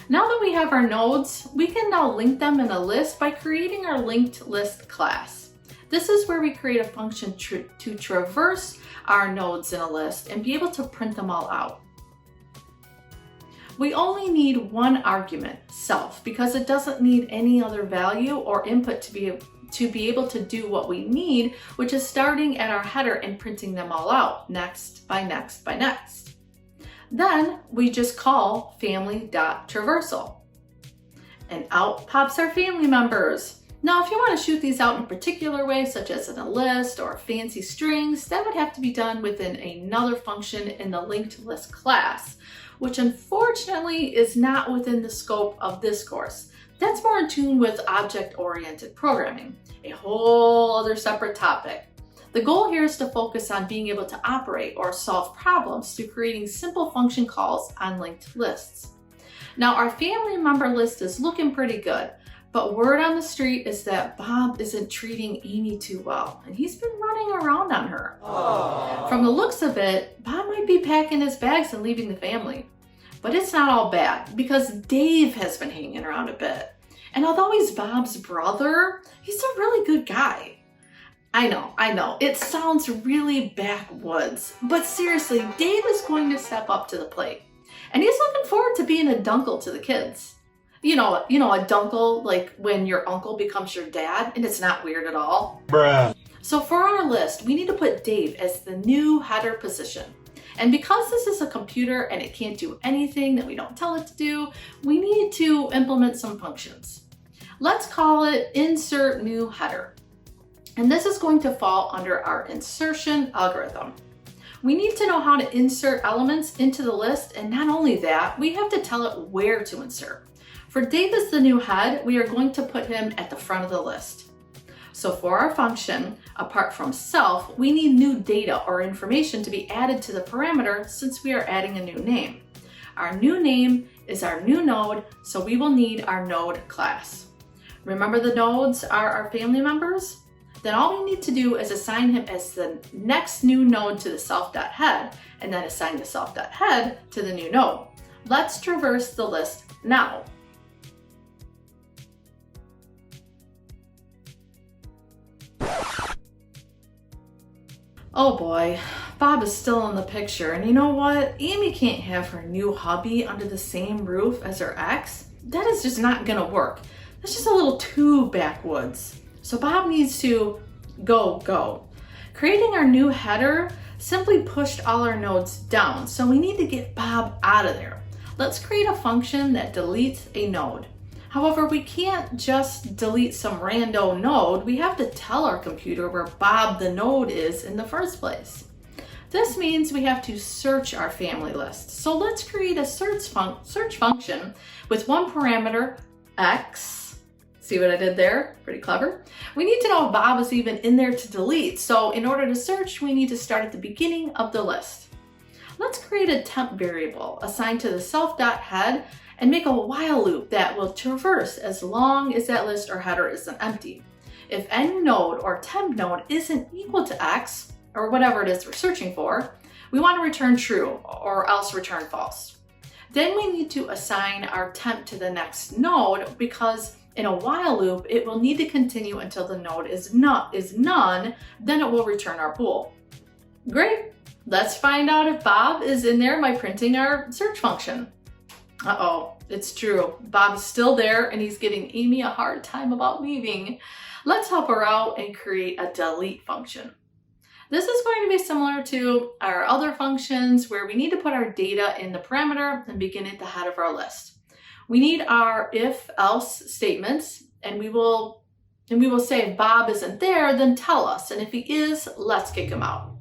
Now that we have our nodes, we can now link them in a list by creating our linked list class. This is where we create a function to traverse our nodes in a list and be able to print them all out. We only need one argument, self, because it doesn't need any other value or input to be able to do what we need, which is starting at our header and printing them all out, next by next by next. Then we just call family.traversal. And out pops our family members. Now, if you want to shoot these out in a particular way, such as in a list or fancy strings, that would have to be done within another function in the linked list class, which unfortunately is not within the scope of this course. That's more in tune with object-oriented programming, a whole other separate topic. The goal here is to focus on being able to operate or solve problems through creating simple function calls on linked lists. Now, our family member list is looking pretty good, but word on the street is that Bob isn't treating Amy too well, and he's been running around on her. Aww. From the looks of it, Bob might be packing his bags and leaving the family. But it's not all bad, because Dave has been hanging around a bit. And although he's Bob's brother, he's a really good guy. I know, it sounds really backwoods, but seriously, Dave is going to step up to the plate. And he's looking forward to being a dunkle to the kids. You know, a dunkle, like when your uncle becomes your dad, and it's not weird at all. Bruh. So for our list, we need to put Dave as the new header position. And because this is a computer and it can't do anything that we don't tell it to do, we need to implement some functions. Let's call it insert new header. And this is going to fall under our insertion algorithm. We need to know how to insert elements into the list, and not only that, we have to tell it where to insert. For Dave as the new head, we are going to put him at the front of the list. So for our function, apart from self, we need new data or information to be added to the parameter since we are adding a new name. Our new name is our new node, so we will need our node class. Remember the nodes are our family members? Then all we need to do is assign him as the next new node to the self.head, and then assign the self.head to the new node. Let's traverse the list now. Oh boy, Bob is still in the picture, and you know what? Amy can't have her new hubby under the same roof as her ex. That is just not gonna work. That's just a little too backwoods. So Bob needs to go. Creating our new header simply pushed all our nodes down, so we need to get Bob out of there. Let's create a function that deletes a node. However, we can't just delete some rando node. We have to tell our computer where Bob the node is in the first place. This means we have to search our family list. So let's create a search function with one parameter, x. See what I did there? Pretty clever. We need to know if Bob is even in there to delete. So in order to search, we need to start at the beginning of the list. Let's create a temp variable assigned to the self.head and make a while loop that will traverse as long as that list or header isn't empty. If any node or temp node isn't equal to x, or whatever it is we're searching for, we want to return true or else return false. Then we need to assign our temp to the next node because in a while loop, it will need to continue until the node is none, then it will return our bool. Great, let's find out if Bob is in there by printing our search function. Uh-oh, it's true. Bob is still there and he's giving Amy a hard time about leaving. Let's help her out and create a delete function. This is going to be similar to our other functions where we need to put our data in the parameter and begin at the head of our list. We need our if-else statements, and we will say if Bob isn't there, then tell us, and if he is, let's kick him out.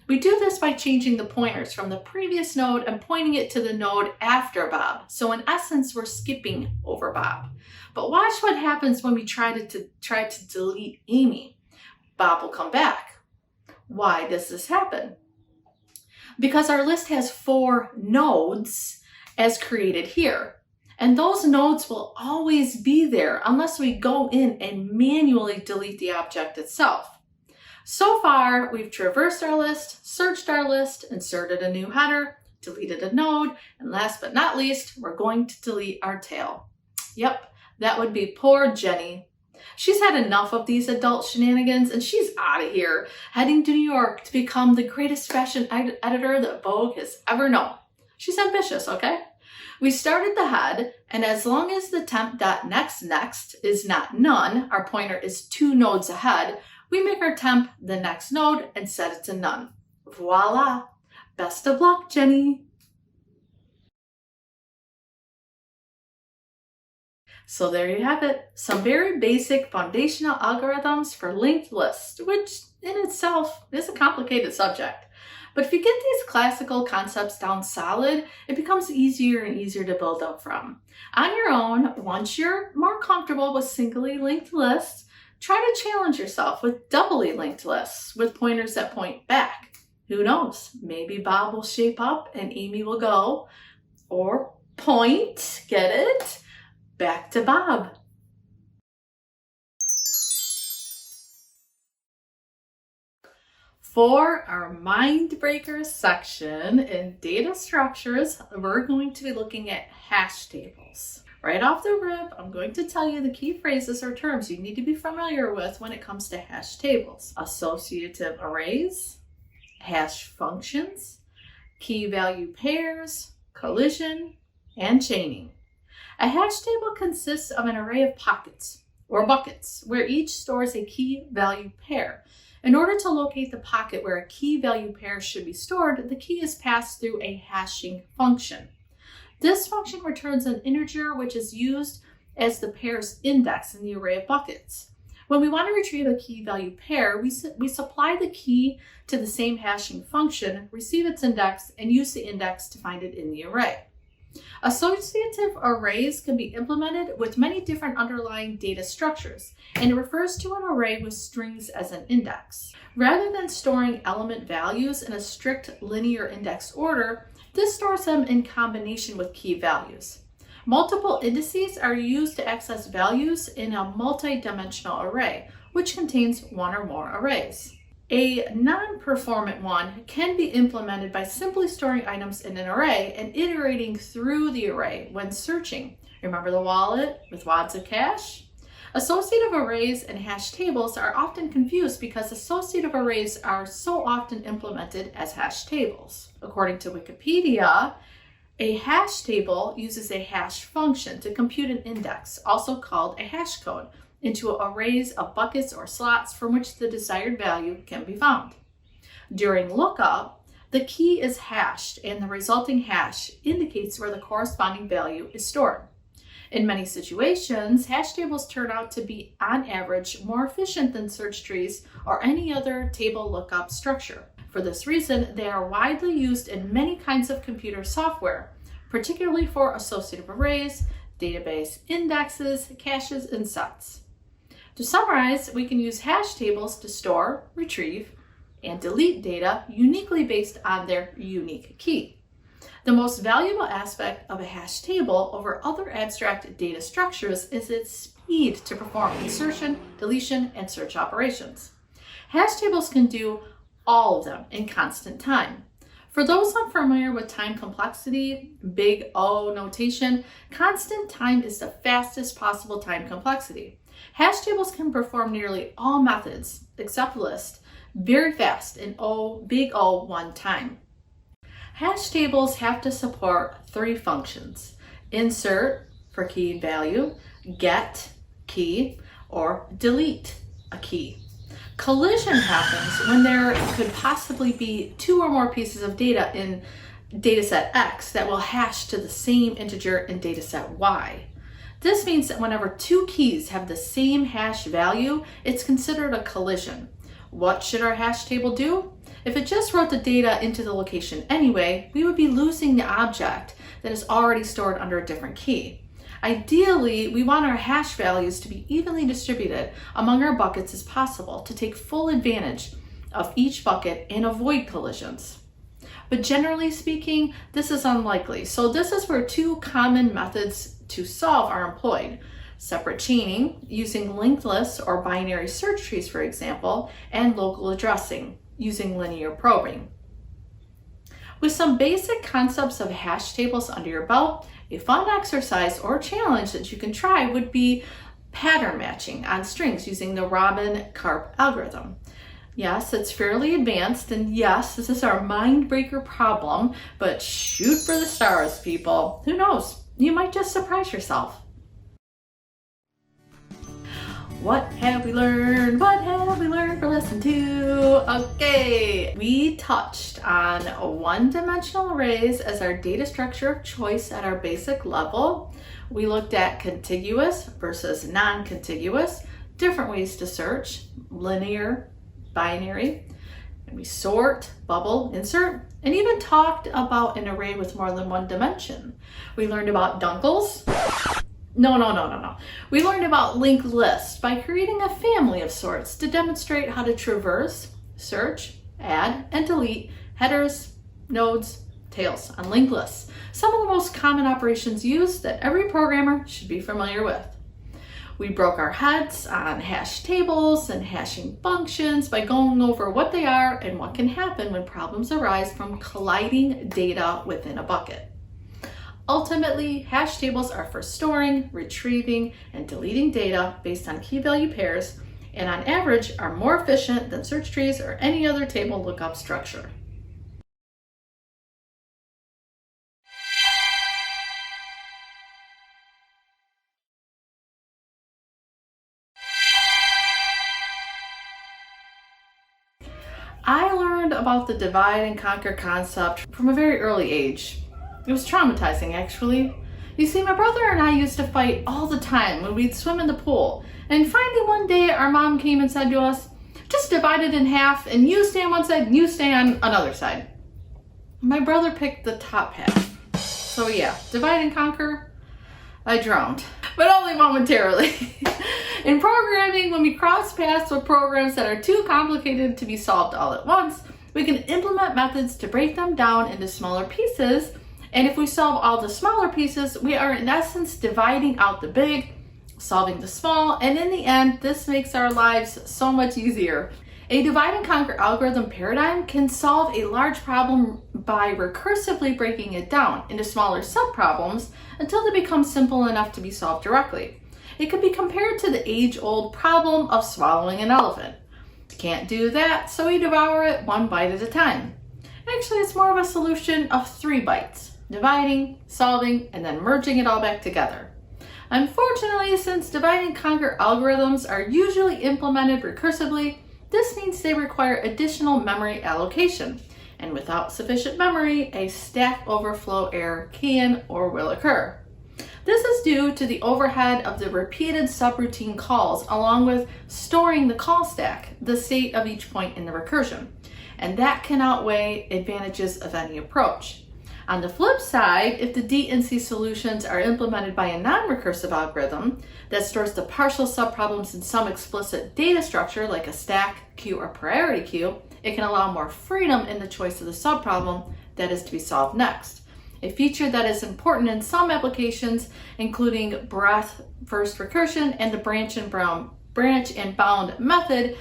We do this by changing the pointers from the previous node and pointing it to the node after Bob. So in essence, we're skipping over Bob. But watch what happens when we try to delete Amy. Bob will come back. Why does this happen? Because our list has 4 nodes as created here. And those nodes will always be there unless we go in and manually delete the object itself. So far, we've traversed our list, searched our list, inserted a new header, deleted a node, and last but not least, we're going to delete our tail. Yep, that would be poor Jenny. She's had enough of these adult shenanigans and she's out of here, heading to New York to become the greatest fashion editor that Vogue has ever known. She's ambitious, okay? We started the head, and as long as the temp.nextNext is not none, our pointer is 2 nodes ahead, we make our temp the next node and set it to none. Voila! Best of luck, Jenny! So there you have it, some very basic foundational algorithms for linked lists, which in itself is a complicated subject. But if you get these classical concepts down solid, it becomes easier and easier to build up from. On your own, once you're more comfortable with singly linked lists, try to challenge yourself with doubly linked lists with pointers that point back. Who knows? Maybe Bob will shape up and Amy will go, or point, get it? Back to Bob. For our mind breakers section in data structures, we're going to be looking at hash tables. Right off the rip, I'm going to tell you the key phrases or terms you need to be familiar with when it comes to hash tables. Associative arrays, hash functions, key value pairs, collision, and chaining. A hash table consists of an array of pockets or buckets where each stores a key value pair. In order to locate the pocket where a key value pair should be stored, the key is passed through a hashing function. This function returns an integer which is used as the pair's index in the array of buckets. When we want to retrieve a key value pair, we supply the key to the same hashing function, receive its index, and use the index to find it in the array. Associative arrays can be implemented with many different underlying data structures, and it refers to an array with strings as an index. Rather than storing element values in a strict linear index order, this stores them in combination with key values. Multiple indices are used to access values in a multi-dimensional array, which contains one or more arrays. A non-performant one can be implemented by simply storing items in an array and iterating through the array when searching. Remember the wallet with wads of cash? Associative arrays and hash tables are often confused because associative arrays are so often implemented as hash tables. According to Wikipedia, a hash table uses a hash function to compute an index, also called a hash code, into arrays of buckets or slots from which the desired value can be found. During lookup, the key is hashed and the resulting hash indicates where the corresponding value is stored. In many situations, hash tables turn out to be, on average, more efficient than search trees or any other table lookup structure. For this reason, they are widely used in many kinds of computer software, particularly for associative arrays, database indexes, caches, and sets. To summarize, we can use hash tables to store, retrieve, and delete data uniquely based on their unique key. The most valuable aspect of a hash table over other abstract data structures is its speed to perform insertion, deletion, and search operations. Hash tables can do all of them in constant time. For those unfamiliar with time complexity, big O notation, constant time is the fastest possible time complexity. Hash tables can perform nearly all methods, except list, very fast in big O one time. Hash tables have to support 3 functions: insert for key value, get key, or delete a key. Collision happens when there could possibly be 2 or more pieces of data in dataset X that will hash to the same integer in dataset Y. This means that whenever 2 keys have the same hash value, it's considered a collision. What should our hash table do? If it just wrote the data into the location anyway, we would be losing the object that is already stored under a different key. Ideally, we want our hash values to be evenly distributed among our buckets as possible to take full advantage of each bucket and avoid collisions. But generally speaking, this is unlikely. So this is where 2 common methods to solve are employed: separate chaining, using linked lists or binary search trees, for example, and local addressing, using linear probing. With some basic concepts of hash tables under your belt, a fun exercise or challenge that you can try would be pattern matching on strings using the Robin-Karp algorithm. Yes, it's fairly advanced, and yes, this is our mind breaker problem, but shoot for the stars, people. Who knows? You might just surprise yourself. What have we learned? What have we learned for lesson 2? Okay, we touched on one-dimensional arrays as our data structure of choice at our basic level. We looked at contiguous versus non-contiguous, different ways to search, linear, binary, and we sort, bubble, insert, and even talked about an array with more than one dimension. We learned about dunkles. No. We learned about linked lists by creating a family of sorts to demonstrate how to traverse, search, add, and delete headers, nodes, tails on linked lists. Some of the most common operations used that every programmer should be familiar with. We broke our heads on hash tables and hashing functions by going over what they are and what can happen when problems arise from colliding data within a bucket. Ultimately, hash tables are for storing, retrieving, and deleting data based on key value pairs, and on average are more efficient than search trees or any other table lookup structure. I learned about the divide and conquer concept from a very early age. It was traumatizing, actually. You see, my brother and I used to fight all the time when we'd swim in the pool. And finally one day our mom came and said to us, just divide it in half and you stay on one side and you stay on another side. My brother picked the top half. So yeah, divide and conquer, I drowned. But only momentarily. In programming, when we cross paths with programs that are too complicated to be solved all at once, we can implement methods to break them down into smaller pieces. And if we solve all the smaller pieces, we are in essence dividing out the big, solving the small, and in the end, this makes our lives so much easier. A divide and conquer algorithm paradigm can solve a large problem by recursively breaking it down into smaller subproblems until they become simple enough to be solved directly. It could be compared to the age-old problem of swallowing an elephant. Can't do that, so we devour it one bite at a time. Actually, it's more of a solution of 3 bites. Dividing, solving, and then merging it all back together. Unfortunately, since divide and conquer algorithms are usually implemented recursively, this means they require additional memory allocation. And without sufficient memory, a stack overflow error can or will occur. This is due to the overhead of the repeated subroutine calls along with storing the call stack, the state of each point in the recursion. And that can outweigh advantages of any approach. On the flip side, if the D&C solutions are implemented by a non-recursive algorithm that stores the partial subproblems in some explicit data structure like a stack, queue, or priority queue, it can allow more freedom in the choice of the subproblem that is to be solved next. A feature that is important in some applications, including breadth first recursion and the branch and bound method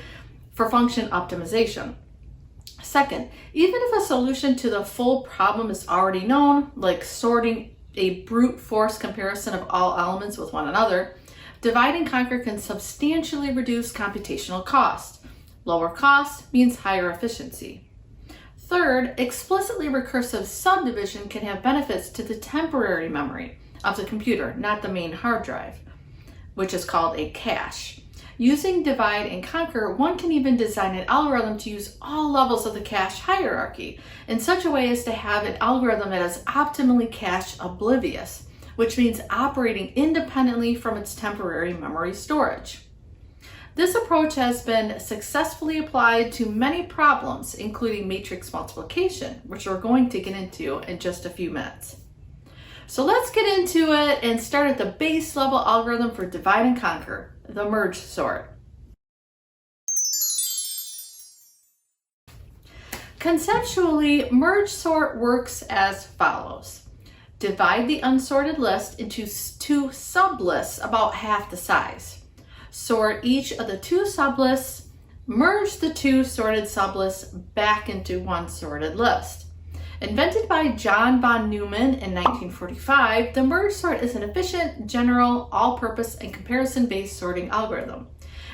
for function optimization. Second, even if a solution to the full problem is already known, like sorting a brute force comparison of all elements with one another, divide and conquer can substantially reduce computational cost. Lower cost means higher efficiency. Third, explicitly recursive subdivision can have benefits to the temporary memory of the computer, not the main hard drive, which is called a cache. Using divide and conquer, one can even design an algorithm to use all levels of the cache hierarchy in such a way as to have an algorithm that is optimally cache oblivious, which means operating independently from its temporary memory storage. This approach has been successfully applied to many problems, including matrix multiplication, which we're going to get into in just a few minutes. So let's get into it and start at the base level algorithm for divide and conquer, the merge sort. Conceptually, merge sort works as follows. Divide the unsorted list into two sublists about half the size. Sort each of the two sublists, merge the two sorted sublists back into one sorted list. Invented by John von Neumann in 1945, the merge sort is an efficient, general, all-purpose, and comparison-based sorting algorithm.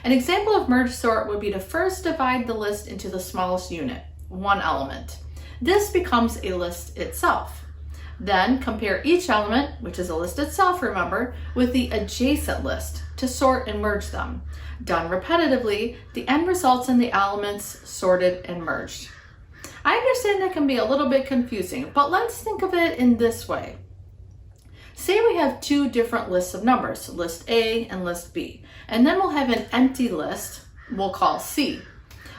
An example of merge sort would be to first divide the list into the smallest unit, one element. This becomes a list itself. Then compare each element, which is a list itself, remember, with the adjacent list to sort and merge them. Done repetitively, the end results in the elements sorted and merged. I understand that can be a little bit confusing, but let's think of it in this way. Say we have two different lists of numbers, list A and list B, and then we'll have an empty list we'll call C.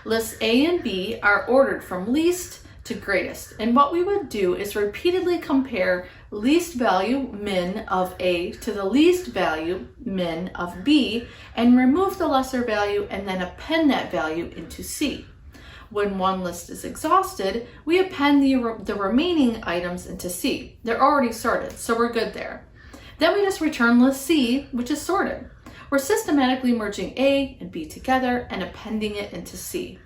Lists A and B are ordered from least to greatest, and what we would do is repeatedly compare least value min of A to the least value min of B and remove the lesser value and then append that value into C. When one list is exhausted, we append the remaining items into C. They're already sorted, so we're good there. Then we just return list C, which is sorted. We're systematically merging A and B together and appending it into C.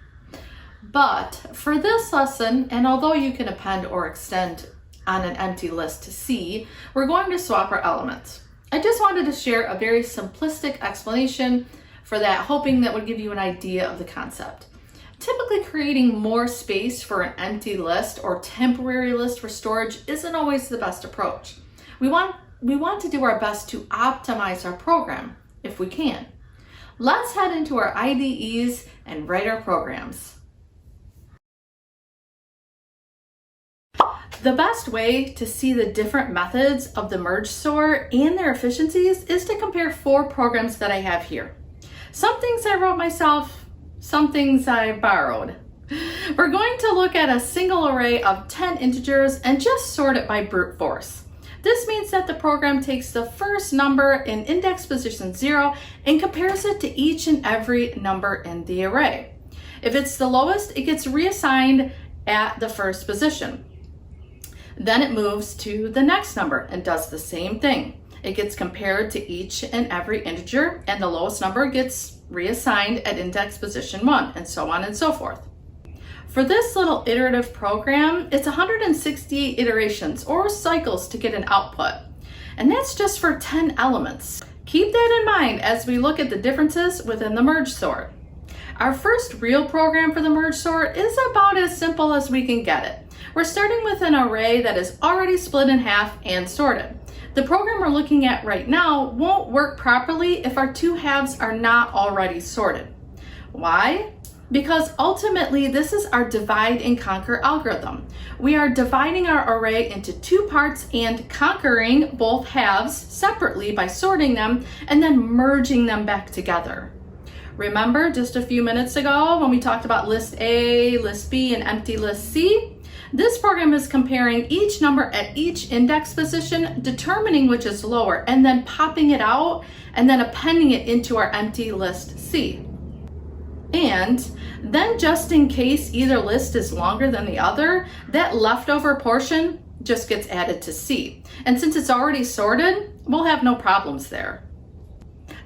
But for this lesson, and although you can append or extend on an empty list to C, we're going to swap our elements. I just wanted to share a very simplistic explanation for that, hoping that would give you an idea of the concept. Typically, creating more space for an empty list or temporary list for storage isn't always the best approach. We want to do our best to optimize our program if we can. Let's head into our IDEs and write our programs. The best way to see the different methods of the merge sort and their efficiencies is to compare four programs that I have here. Some things I wrote myself, some things I borrowed. We're going to look at a single array of 10 integers and just sort it by brute force. This means that the program takes the first number in index position 0 and compares it to each and every number in the array. If it's the lowest, it gets reassigned at the first position. Then it moves to the next number and does the same thing. It gets compared to each and every integer, and the lowest number gets reassigned at index position 1, and so on and so forth. For this little iterative program, it's 168 iterations or cycles to get an output, and that's just for 10 elements. Keep that in mind as we look at the differences within the merge sort. Our first real program for the merge sort is about as simple as we can get it. We're starting with an array that is already split in half and sorted. The program we're looking at right now won't work properly if our two halves are not already sorted. Why? Because ultimately this is our divide and conquer algorithm. We are dividing our array into two parts and conquering both halves separately by sorting them and then merging them back together. Remember just a few minutes ago when we talked about list A, list B, and empty list C? This program is comparing each number at each index position, determining which is lower, and then popping it out and then appending it into our empty list C. And then just in case either list is longer than the other, that leftover portion just gets added to C. And since it's already sorted, we'll have no problems there.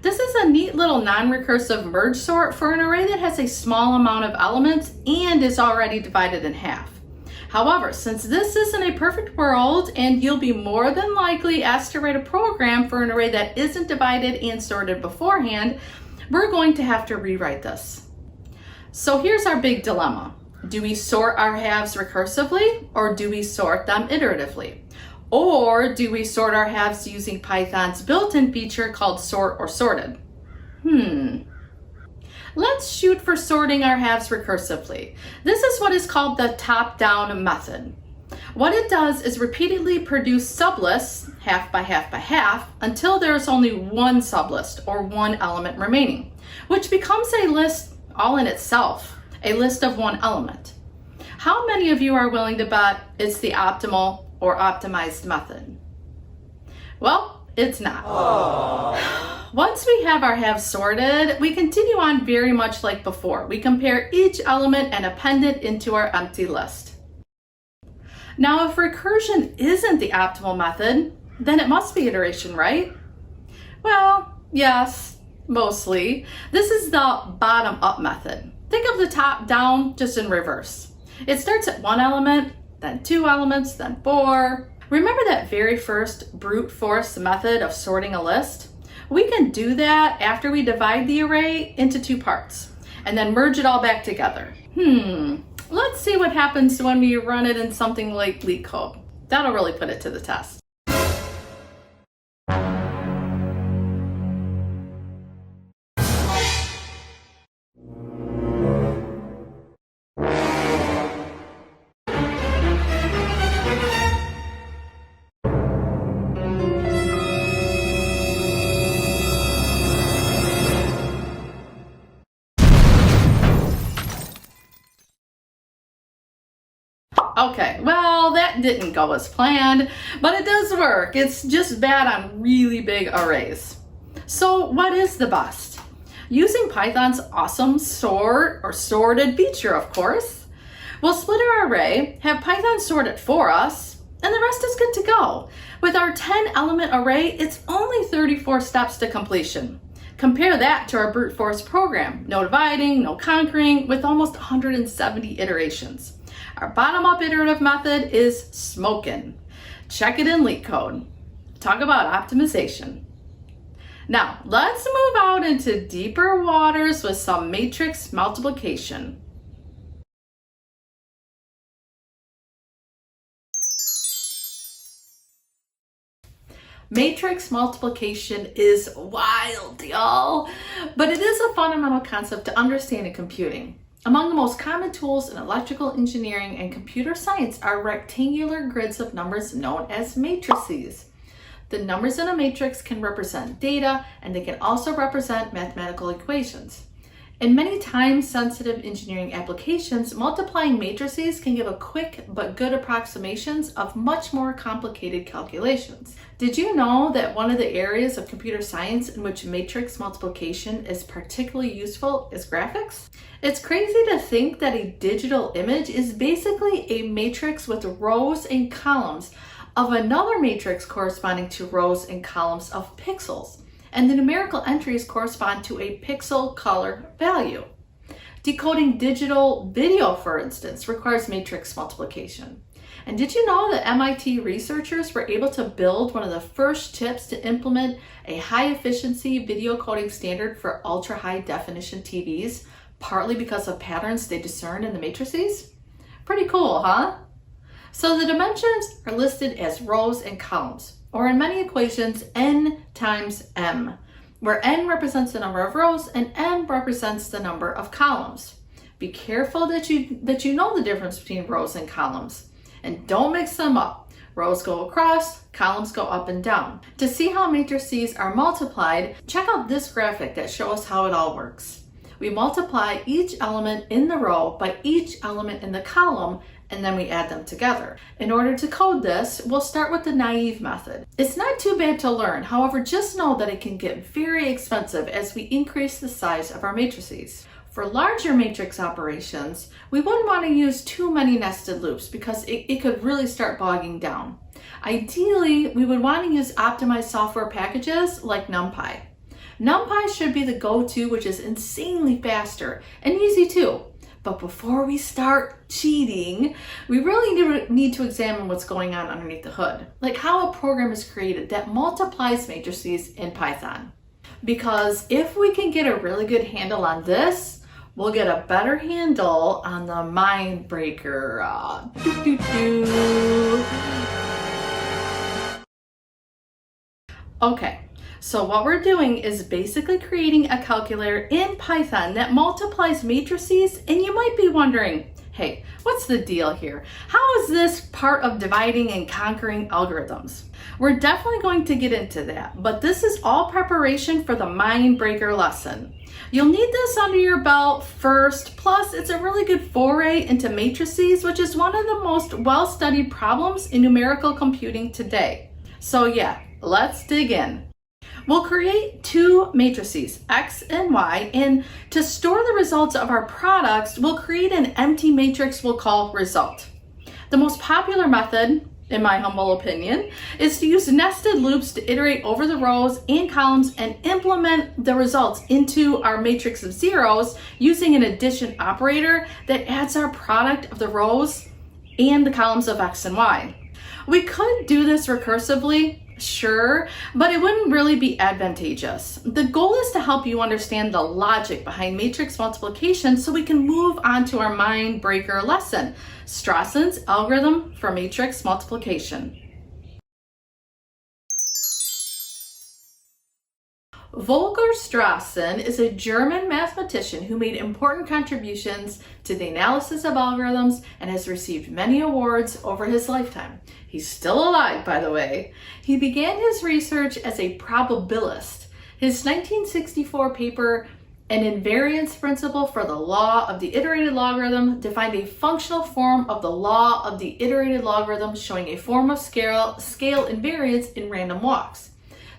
This is a neat little non-recursive merge sort for an array that has a small amount of elements and is already divided in half. However, since this isn't a perfect world and you'll be more than likely asked to write a program for an array that isn't divided and sorted beforehand, we're going to have to rewrite this. So here's our big dilemma. Do we sort our halves recursively, or do we sort them iteratively? Or do we sort our halves using Python's built-in feature called sort or sorted? Let's shoot for sorting our halves recursively. This is what is called the top-down method. What it does is repeatedly produce sublists, half by half by half, until there is only one sublist or one element remaining, which becomes a list all in itself, a list of one element. How many of you are willing to bet it's the optimal or optimized method? Well, it's not. Once we have our halves sorted, we continue on very much like before. We compare each element and append it into our empty list. Now, if recursion isn't the optimal method, then it must be iteration, right? Well, yes, mostly. This is the bottom-up method. Think of the top down, just in reverse. It starts at one element, then two elements, then four. Remember that very first brute force method of sorting a list? We can do that after we divide the array into two parts and then merge it all back together. Let's see what happens when we run it in something like LeetCode. That'll really put it to the test. Okay, well, that didn't go as planned, but it does work. It's just bad on really big arrays. So what is the best? Using Python's awesome sort or sorted feature, of course. We'll split our array, have Python sort it for us, and the rest is good to go. With our 10-element array, it's only 34 steps to completion. Compare that to our brute force program. No dividing, no conquering, with almost 170 iterations. Our bottom-up iterative method is smokin'. Check it in LeetCode. Talk about optimization. Now, let's move out into deeper waters with some matrix multiplication. Matrix multiplication is wild, y'all, but it is a fundamental concept to understand in computing. Among the most common tools in electrical engineering and computer science are rectangular grids of numbers known as matrices. The numbers in a matrix can represent data, and they can also represent mathematical equations. In many time-sensitive engineering applications, multiplying matrices can give a quick but good approximations of much more complicated calculations. Did you know that one of the areas of computer science in which matrix multiplication is particularly useful is graphics? It's crazy to think that a digital image is basically a matrix with rows and columns of another matrix corresponding to rows and columns of pixels, and the numerical entries correspond to a pixel color value. Decoding digital video, for instance, requires matrix multiplication. And did you know that MIT researchers were able to build one of the first chips to implement a high-efficiency video coding standard for ultra-high definition TVs, partly because of patterns they discerned in the matrices? Pretty cool, huh? So the dimensions are listed as rows and columns, or in many equations, n times m, where n represents the number of rows and m represents the number of columns. Be careful that you know the difference between rows and columns, and don't mix them up. Rows go across, columns go up and down. To see how matrices are multiplied, check out this graphic that shows how it all works. We multiply each element in the row by each element in the column, and then we add them together. In order to code this, we'll start with the naive method. It's not too bad to learn, however, just know that it can get very expensive as we increase the size of our matrices. For larger matrix operations, we wouldn't want to use too many nested loops because it could really start bogging down. Ideally, we would want to use optimized software packages like NumPy. NumPy should be the go-to, which is insanely faster and easy too. But before we start cheating, we really need to examine what's going on underneath the hood, like how a program is created that multiplies matrices in Python. Because if we can get a really good handle on this, we'll get a better handle on the mind breaker. Okay, so what we're doing is basically creating a calculator in Python that multiplies matrices, and you might be wondering, hey, what's the deal here? How is this part of dividing and conquering algorithms? We're definitely going to get into that, but this is all preparation for the mind breaker lesson. You'll need this under your belt first, plus it's a really good foray into matrices, which is one of the most well-studied problems in numerical computing today. So yeah, let's dig in. We'll create two matrices, X and Y, and to store the results of our products, we'll create an empty matrix we'll call result. The most popular method, in my humble opinion, is to use nested loops to iterate over the rows and columns and implement the results into our matrix of zeros using an addition operator that adds our product of the rows and the columns of X and Y. We could do this recursively, sure, but it wouldn't really be advantageous. The goal is to help you understand the logic behind matrix multiplication so we can move on to our mind breaker lesson, Strassen's algorithm for matrix multiplication. Volker Strassen is a German mathematician who made important contributions to the analysis of algorithms and has received many awards over his lifetime. He's still alive, by the way. He began his research as a probabilist. His 1964 paper, An Invariance Principle for the Law of the Iterated Logarithm, defined a functional form of the law of the iterated logarithm showing a form of scale invariance in random walks.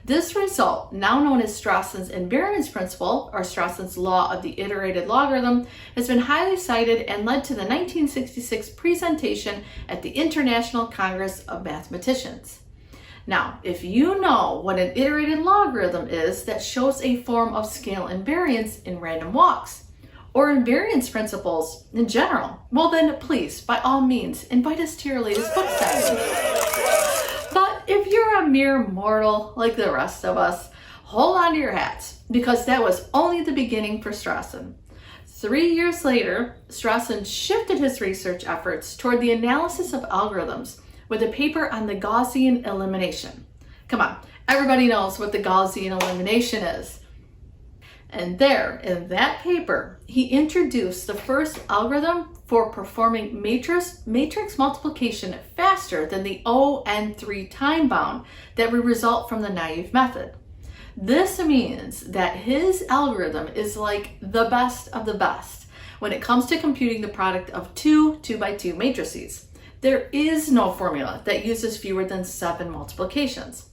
This result, now known as Strassen's invariance principle, or Strassen's law of the iterated logarithm, has been highly cited and led to the 1966 presentation at the International Congress of Mathematicians. Now, if you know what an iterated logarithm is that shows a form of scale invariance in random walks, or invariance principles in general, well then please, by all means, invite us to your latest book signing. But if you're a mere mortal like the rest of us, hold on to your hats, because that was only the beginning for Strassen. 3 years later, Strassen shifted his research efforts toward the analysis of algorithms with a paper on the Gaussian elimination. Come on, everybody knows what the Gaussian elimination is. And there, in that paper, he introduced the first algorithm for performing matrix multiplication faster than the O(n)(3) time bound that would result from the naive method. This means that his algorithm is like the best of the best when it comes to computing the product of two 2x2 matrices. There is no formula that uses fewer than 7 multiplications.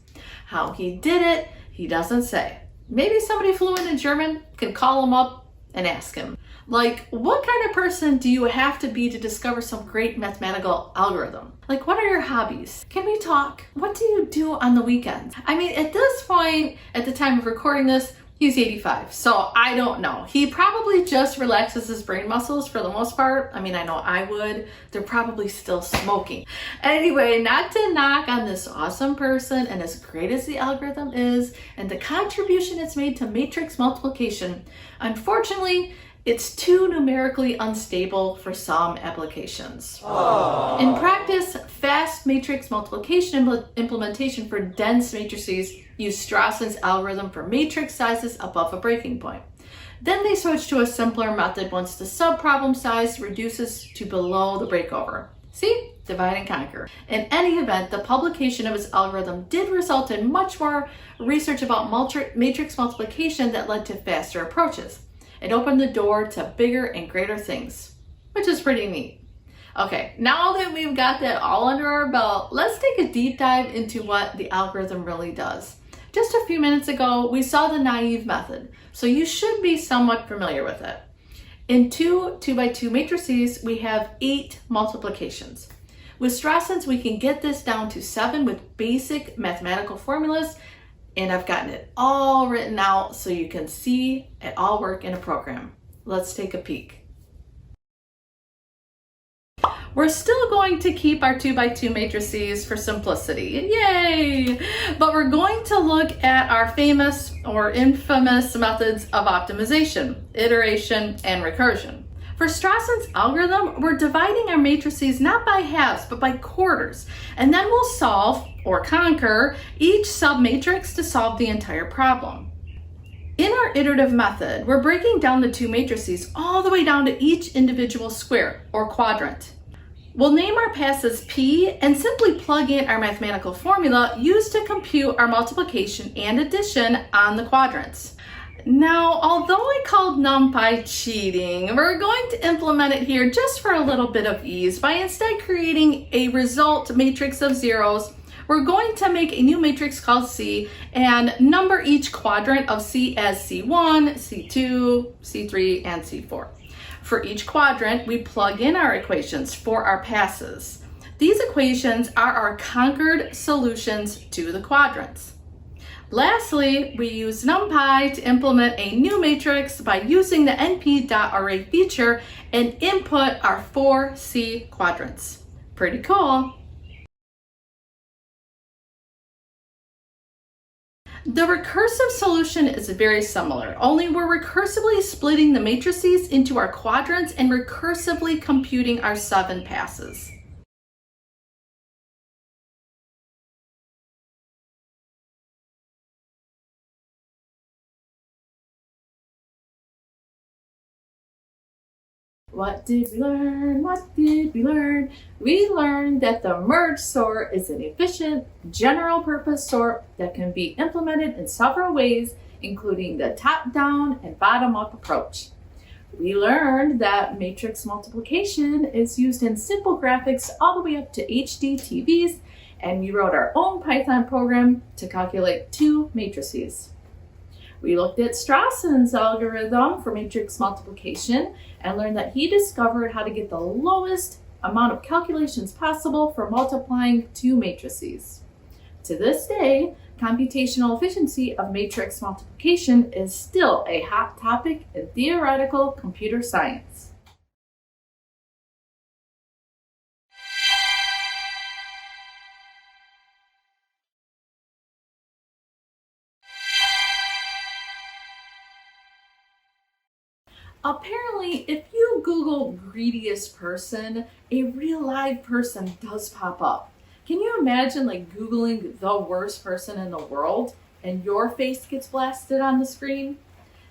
How he did it, he doesn't say. Maybe somebody fluent in German can call him up and ask him. Like, what kind of person do you have to be to discover some great mathematical algorithm? Like, what are your hobbies? Can we talk? What do you do on the weekends? I mean, at this point, at the time of recording this, he's 85, so I don't know. He probably just relaxes his brain muscles for the most part. I mean, I know I would. They're probably still smoking. Anyway, not to knock on this awesome person, and as great as the algorithm is, and the contribution it's made to matrix multiplication, unfortunately, it's too numerically unstable for some applications. Aww. In practice, fast matrix multiplication implementation for dense matrices use Strassen's algorithm for matrix sizes above a breaking point. Then they switch to a simpler method once the subproblem size reduces to below the breakover. See? Divide and conquer. In any event, the publication of his algorithm did result in much more research about matrix multiplication that led to faster approaches. It opened the door to bigger and greater things, which is pretty neat. Okay, now that we've got that all under our belt, let's take a deep dive into what the algorithm really does. Just a few minutes ago, we saw the naive method, so you should be somewhat familiar with it. In two 2x2 matrices, we have 8 multiplications. With Strassen's, we can get this down to 7 with basic mathematical formulas, And I've gotten it all written out so you can see it all work in a program. Let's take a peek. We're still going to keep our 2x2 matrices for simplicity, yay! But we're going to look at our famous or infamous methods of optimization, iteration, and recursion. For Strassen's algorithm, we're dividing our matrices not by halves, but by quarters, and then we'll solve or conquer each submatrix to solve the entire problem. In our iterative method, we're breaking down the two matrices all the way down to each individual square or quadrant. We'll name our passes P and simply plug in our mathematical formula used to compute our multiplication and addition on the quadrants. Now, although I called NumPy cheating, we're going to implement it here just for a little bit of ease by instead creating a result matrix of zeros. We're going to make a new matrix called C and number each quadrant of C as C1, C2, C3, and C4. For each quadrant, we plug in our equations for our passes. These equations are our conquered solutions to the quadrants. Lastly, we use NumPy to implement a new matrix by using the np.array feature and input our 4 C quadrants. Pretty cool. The recursive solution is very similar, only we're recursively splitting the matrices into our quadrants and recursively computing our 7 passes. What did we learn? What did we learn? We learned that the merge sort is an efficient, general-purpose sort that can be implemented in several ways, including the top-down and bottom-up approach. We learned that matrix multiplication is used in simple graphics all the way up to HD TVs, and we wrote our own Python program to calculate 2 matrices. We looked at Strassen's algorithm for matrix multiplication and learned that he discovered how to get the lowest amount of calculations possible for multiplying 2 matrices. To this day, computational efficiency of matrix multiplication is still a hot topic in theoretical computer science. Apparently, if you Google greediest person, a real live person does pop up. Can you imagine Googling the worst person in the world and your face gets blasted on the screen?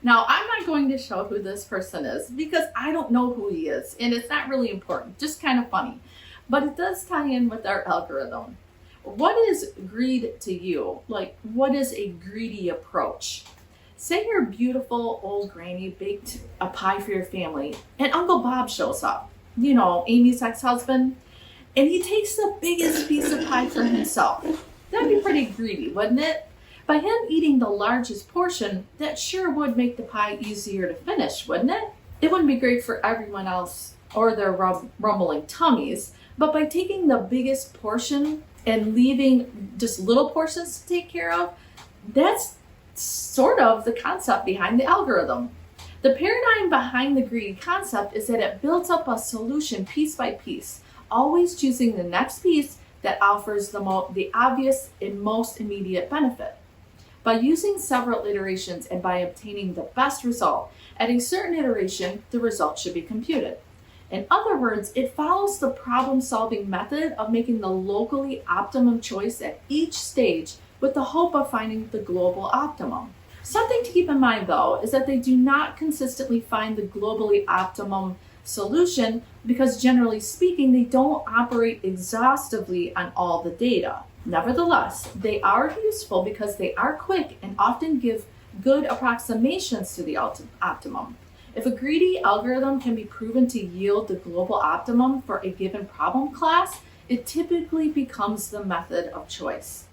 Now, I'm not going to show who this person is because I don't know who he is and it's not really important, just kind of funny. But it does tie in with our algorithm. What is greed to you? What is a greedy approach? Say your beautiful old granny baked a pie for your family and Uncle Bob shows up, you know, Amy's ex-husband, and he takes the biggest piece of pie for himself. That'd be pretty greedy, wouldn't it? By him eating the largest portion, that sure would make the pie easier to finish, wouldn't it? It wouldn't be great for everyone else or their rumbling tummies, but by taking the biggest portion and leaving just little portions to take care of, that's sort of the concept behind the algorithm. The paradigm behind the greedy concept is that it builds up a solution piece by piece, always choosing the next piece that offers the obvious and most immediate benefit. By using several iterations and by obtaining the best result, at a certain iteration, the result should be computed. In other words, it follows the problem-solving method of making the locally optimum choice at each stage with the hope of finding the global optimum. Something to keep in mind though is that they do not consistently find the globally optimum solution because generally speaking, they don't operate exhaustively on all the data. Nevertheless, they are useful because they are quick and often give good approximations to the optimum. If a greedy algorithm can be proven to yield the global optimum for a given problem class, it typically becomes the method of choice.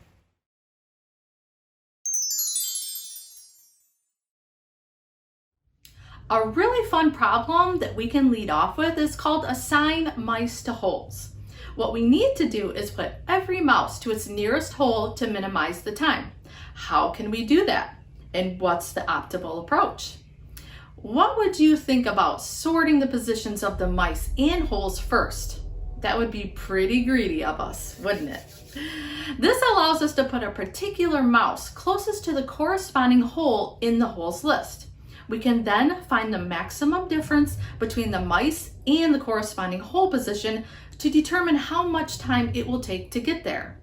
A really fun problem that we can lead off with is called assign mice to holes. What we need to do is put every mouse to its nearest hole to minimize the time. How can we do that? And what's the optimal approach? What would you think about sorting the positions of the mice and holes first? That would be pretty greedy of us, wouldn't it? This allows us to put a particular mouse closest to the corresponding hole in the holes list. We can then find the maximum difference between the mice and the corresponding hole position to determine how much time it will take to get there.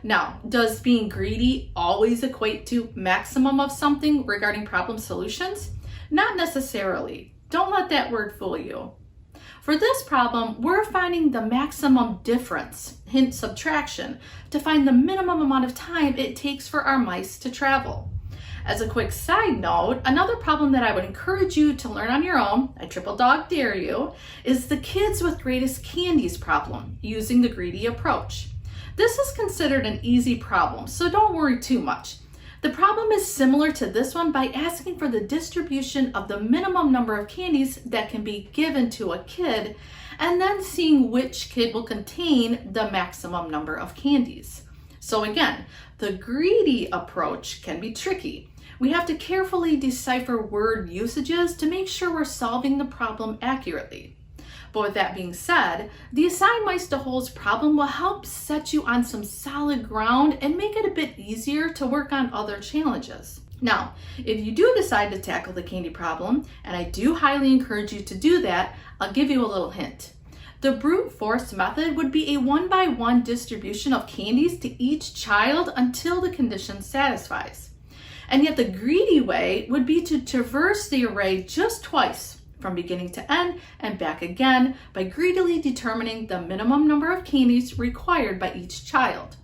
Now, does being greedy always equate to maximum of something regarding problem solutions? Not necessarily. Don't let that word fool you. For this problem, we're finding the maximum difference, hint subtraction, to find the minimum amount of time it takes for our mice to travel. As a quick side note, another problem that I would encourage you to learn on your own, I triple dog dare you, is the kids with greatest candies problem, using the greedy approach. This is considered an easy problem, so don't worry too much. The problem is similar to this one by asking for the distribution of the minimum number of candies that can be given to a kid, and then seeing which kid will contain the maximum number of candies. So again, the greedy approach can be tricky. We have to carefully decipher word usages to make sure we're solving the problem accurately. But with that being said, the assign mice to holes problem will help set you on some solid ground and make it a bit easier to work on other challenges. Now, if you do decide to tackle the candy problem, and I do highly encourage you to do that, I'll give you a little hint. The brute force method would be a 1-by-1 distribution of candies to each child until the condition satisfies. And yet the greedy way would be to traverse the array just twice, from beginning to end and back again, by greedily determining the minimum number of candies required by each child.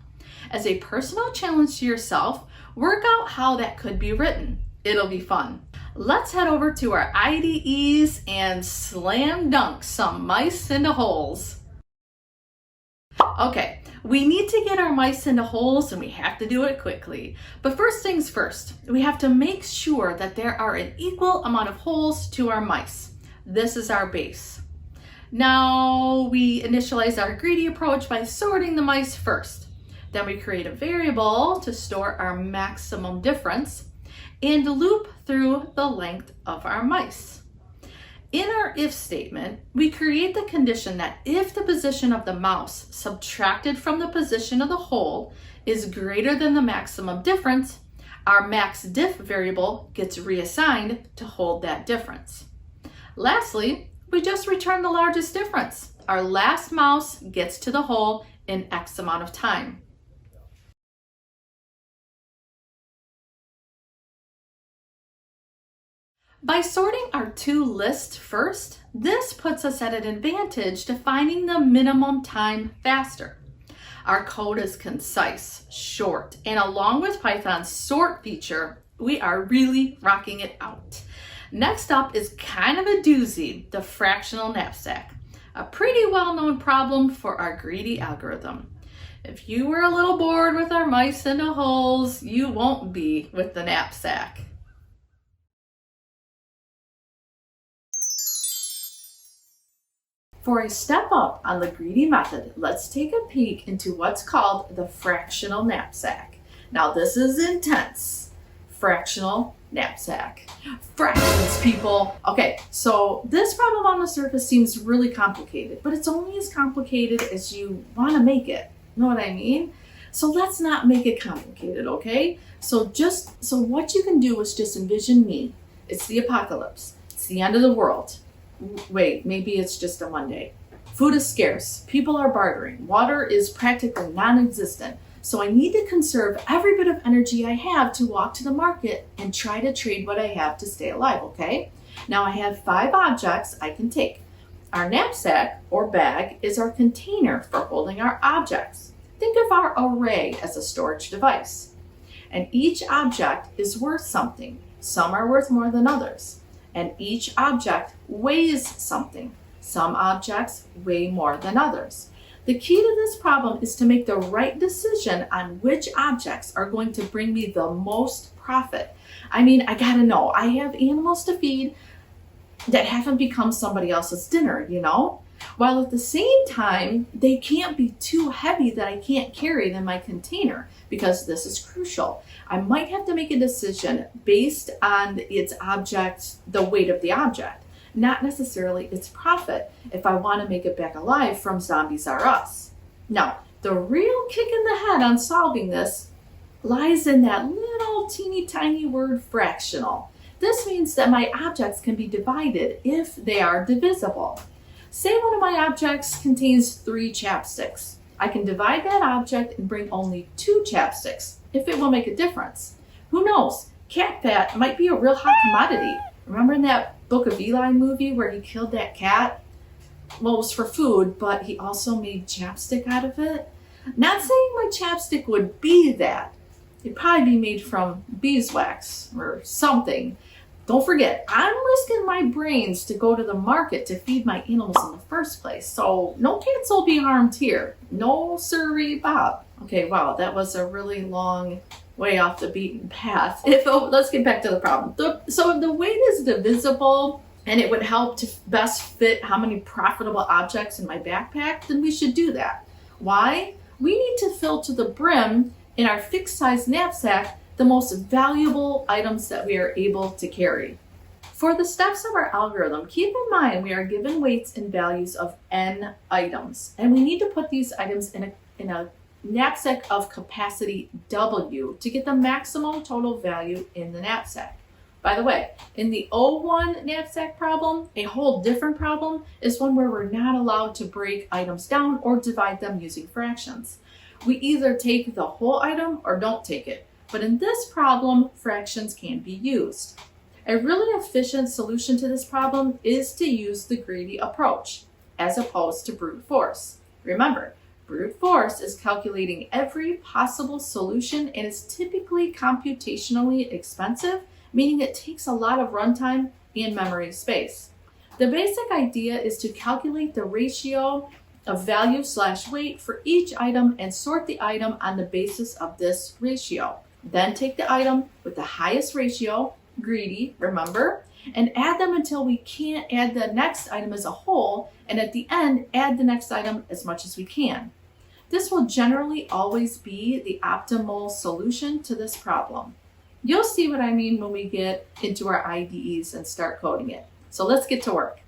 As a personal challenge to yourself, work out how that could be written. It'll be fun. Let's head over to our IDEs and slam dunk some mice into holes. Okay, we need to get our mice into holes and we have to do it quickly. But first things first, we have to make sure that there are an equal amount of holes to our mice. This is our base. Now we initialize our greedy approach by sorting the mice first. Then we create a variable to store our maximum difference and loop through the length of our mice. In our if statement, we create the condition that if the position of the mouse subtracted from the position of the hole is greater than the maximum difference, our max diff variable gets reassigned to hold that difference. Lastly, we just return the largest difference. Our last mouse gets to the hole in X amount of time. By sorting our two lists first, this puts us at an advantage to finding the minimum time faster. Our code is concise, short, and along with Python's sort feature, we are really rocking it out. Next up is kind of a doozy, the fractional knapsack, a pretty well-known problem for our greedy algorithm. If you were a little bored with our mice into holes, you won't be with the knapsack. For a step up on the greedy method, let's take a peek into what's called the fractional knapsack. Now this is intense. Fractional knapsack. Fractions, people. Okay, so this problem on the surface seems really complicated, but it's only as complicated as you want to make it. Know what I mean? So let's not make it complicated, okay? So what you can do is just envision me. It's the apocalypse. It's the end of the world. Wait, maybe it's just a Monday. Food is scarce. People are bartering. Water is practically non-existent. So I need to conserve every bit of energy I have to walk to the market and try to trade what I have to stay alive, okay? Now I have 5 objects I can take. Our knapsack, or bag, is our container for holding our objects. Think of our array as a storage device. And each object is worth something. Some are worth more than others. And each object weighs something. Some objects weigh more than others. The key to this problem is to make the right decision on which objects are going to bring me the most profit. I mean, I gotta know, I have animals to feed that haven't become somebody else's dinner, you know? while at the same time, they can't be too heavy that I can't carry them in my container, because this is crucial. I might have to make a decision based on its object, the weight of the object, not necessarily its profit, if I want to make it back alive from Zombies R Us. Now, the real kick in the head on solving this lies in that little teeny tiny word fractional. This means that my objects can be divided if they are divisible. Say one of my objects contains 3 chapsticks. I can divide that object and bring only 2 chapsticks, if it will make a difference. Who knows? Cat fat might be a real hot commodity. Remember in that Book of Eli movie where he killed that cat? Well, it was for food, but he also made chapstick out of it. Not saying my chapstick would be that. It'd probably be made from beeswax or something. Don't forget, I'm risking my brains to go to the market to feed my animals in the first place. So no cats will be harmed here. No sirree, Bob. Okay, wow, that was a really long way off the beaten path. Let's get back to the problem. So if the weight is divisible and it would help to best fit how many profitable objects in my backpack, then we should do that. Why? We need to fill to the brim in our fixed size knapsack the most valuable items that we are able to carry. For the steps of our algorithm, keep in mind we are given weights and values of n items, and we need to put these items in a knapsack of capacity W to get the maximum total value in the knapsack. By the way, in the O1 knapsack problem, a whole different problem is one where we're not allowed to break items down or divide them using fractions. We either take the whole item or don't take it. But in this problem, fractions can be used. A really efficient solution to this problem is to use the greedy approach, as opposed to brute force. Remember, brute force is calculating every possible solution and is typically computationally expensive, meaning it takes a lot of runtime and memory space. The basic idea is to calculate the ratio of value/weight for each item and sort the item on the basis of this ratio. Then take the item with the highest ratio, greedy, remember, and add them until we can't add the next item as a whole, and at the end, add the next item as much as we can. This will generally always be the optimal solution to this problem. You'll see what I mean when we get into our IDEs and start coding it. So let's get to work.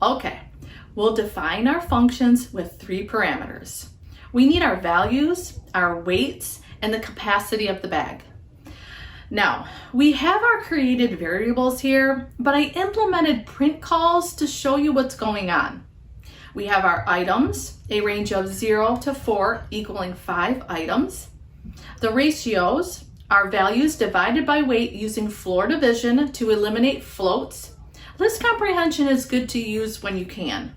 Okay, we'll define our functions with 3 parameters. We need our values, our weights, and the capacity of the bag. Now, we have our created variables here, but I implemented print calls to show you what's going on. We have our items, a range of 0 to 4 equaling 5 items. The ratios, our values divided by weight using floor division to eliminate floats. List comprehension is good to use when you can.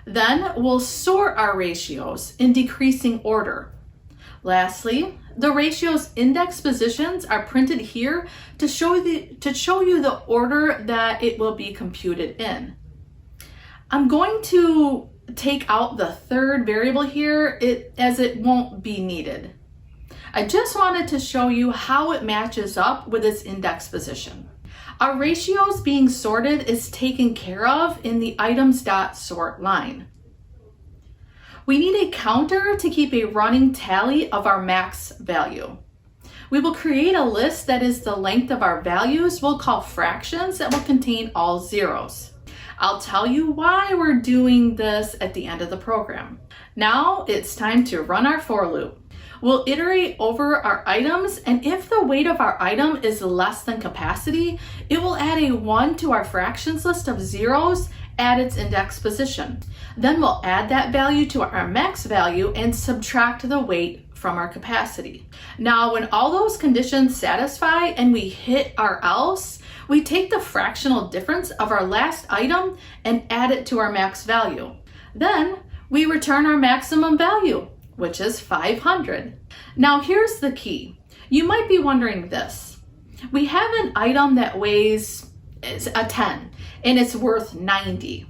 Then we'll sort our ratios in decreasing order. Lastly, the ratio's index positions are printed here to show you the order that it will be computed in. I'm going to take out the 3rd variable here as it won't be needed. I just wanted to show you how it matches up with its index position. Our ratios being sorted is taken care of in the items.sort line. We need a counter to keep a running tally of our max value. We will create a list that is the length of our values we'll call fractions that will contain all zeros. I'll tell you why we're doing this at the end of the program. Now it's time to run our for loop. We'll iterate over our items, and if the weight of our item is less than capacity, it will add a 1 to our fractions list of zeros at its index position. Then we'll add that value to our max value and subtract the weight from our capacity. Now, when all those conditions satisfy and we hit our else, we take the fractional difference of our last item and add it to our max value. Then we return our maximum value, which is 500. Now here's the key. You might be wondering this. We have an item that weighs a 10 and it's worth 90.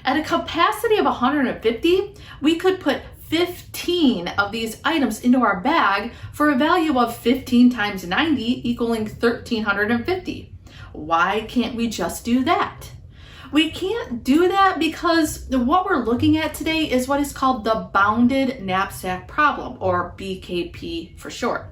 At a capacity of 150, we could put 15 of these items into our bag for a value of 15 times 90 equaling 1,350. Why can't we just do that? We can't do that because what we're looking at today is what is called the bounded knapsack problem, or BKP for short.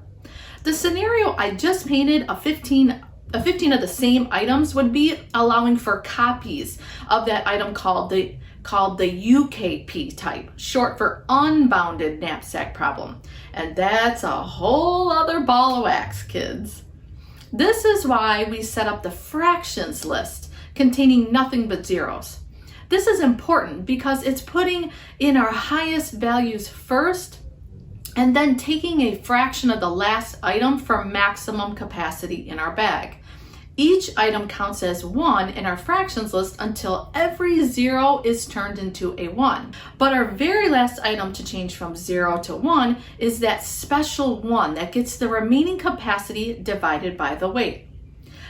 The scenario I just painted, a 15 of the same items, would be allowing for copies of that item called the UKP type, short for unbounded knapsack problem. And that's a whole other ball of wax, kids. This is why we set up the fractions list containing nothing but zeros. This is important because it's putting in our highest values first and then taking a fraction of the last item for maximum capacity in our bag. Each item counts as 1 in our fractions list until every 0 is turned into a 1. But our very last item to change from 0 to 1 is that special 1 that gets the remaining capacity divided by the weight.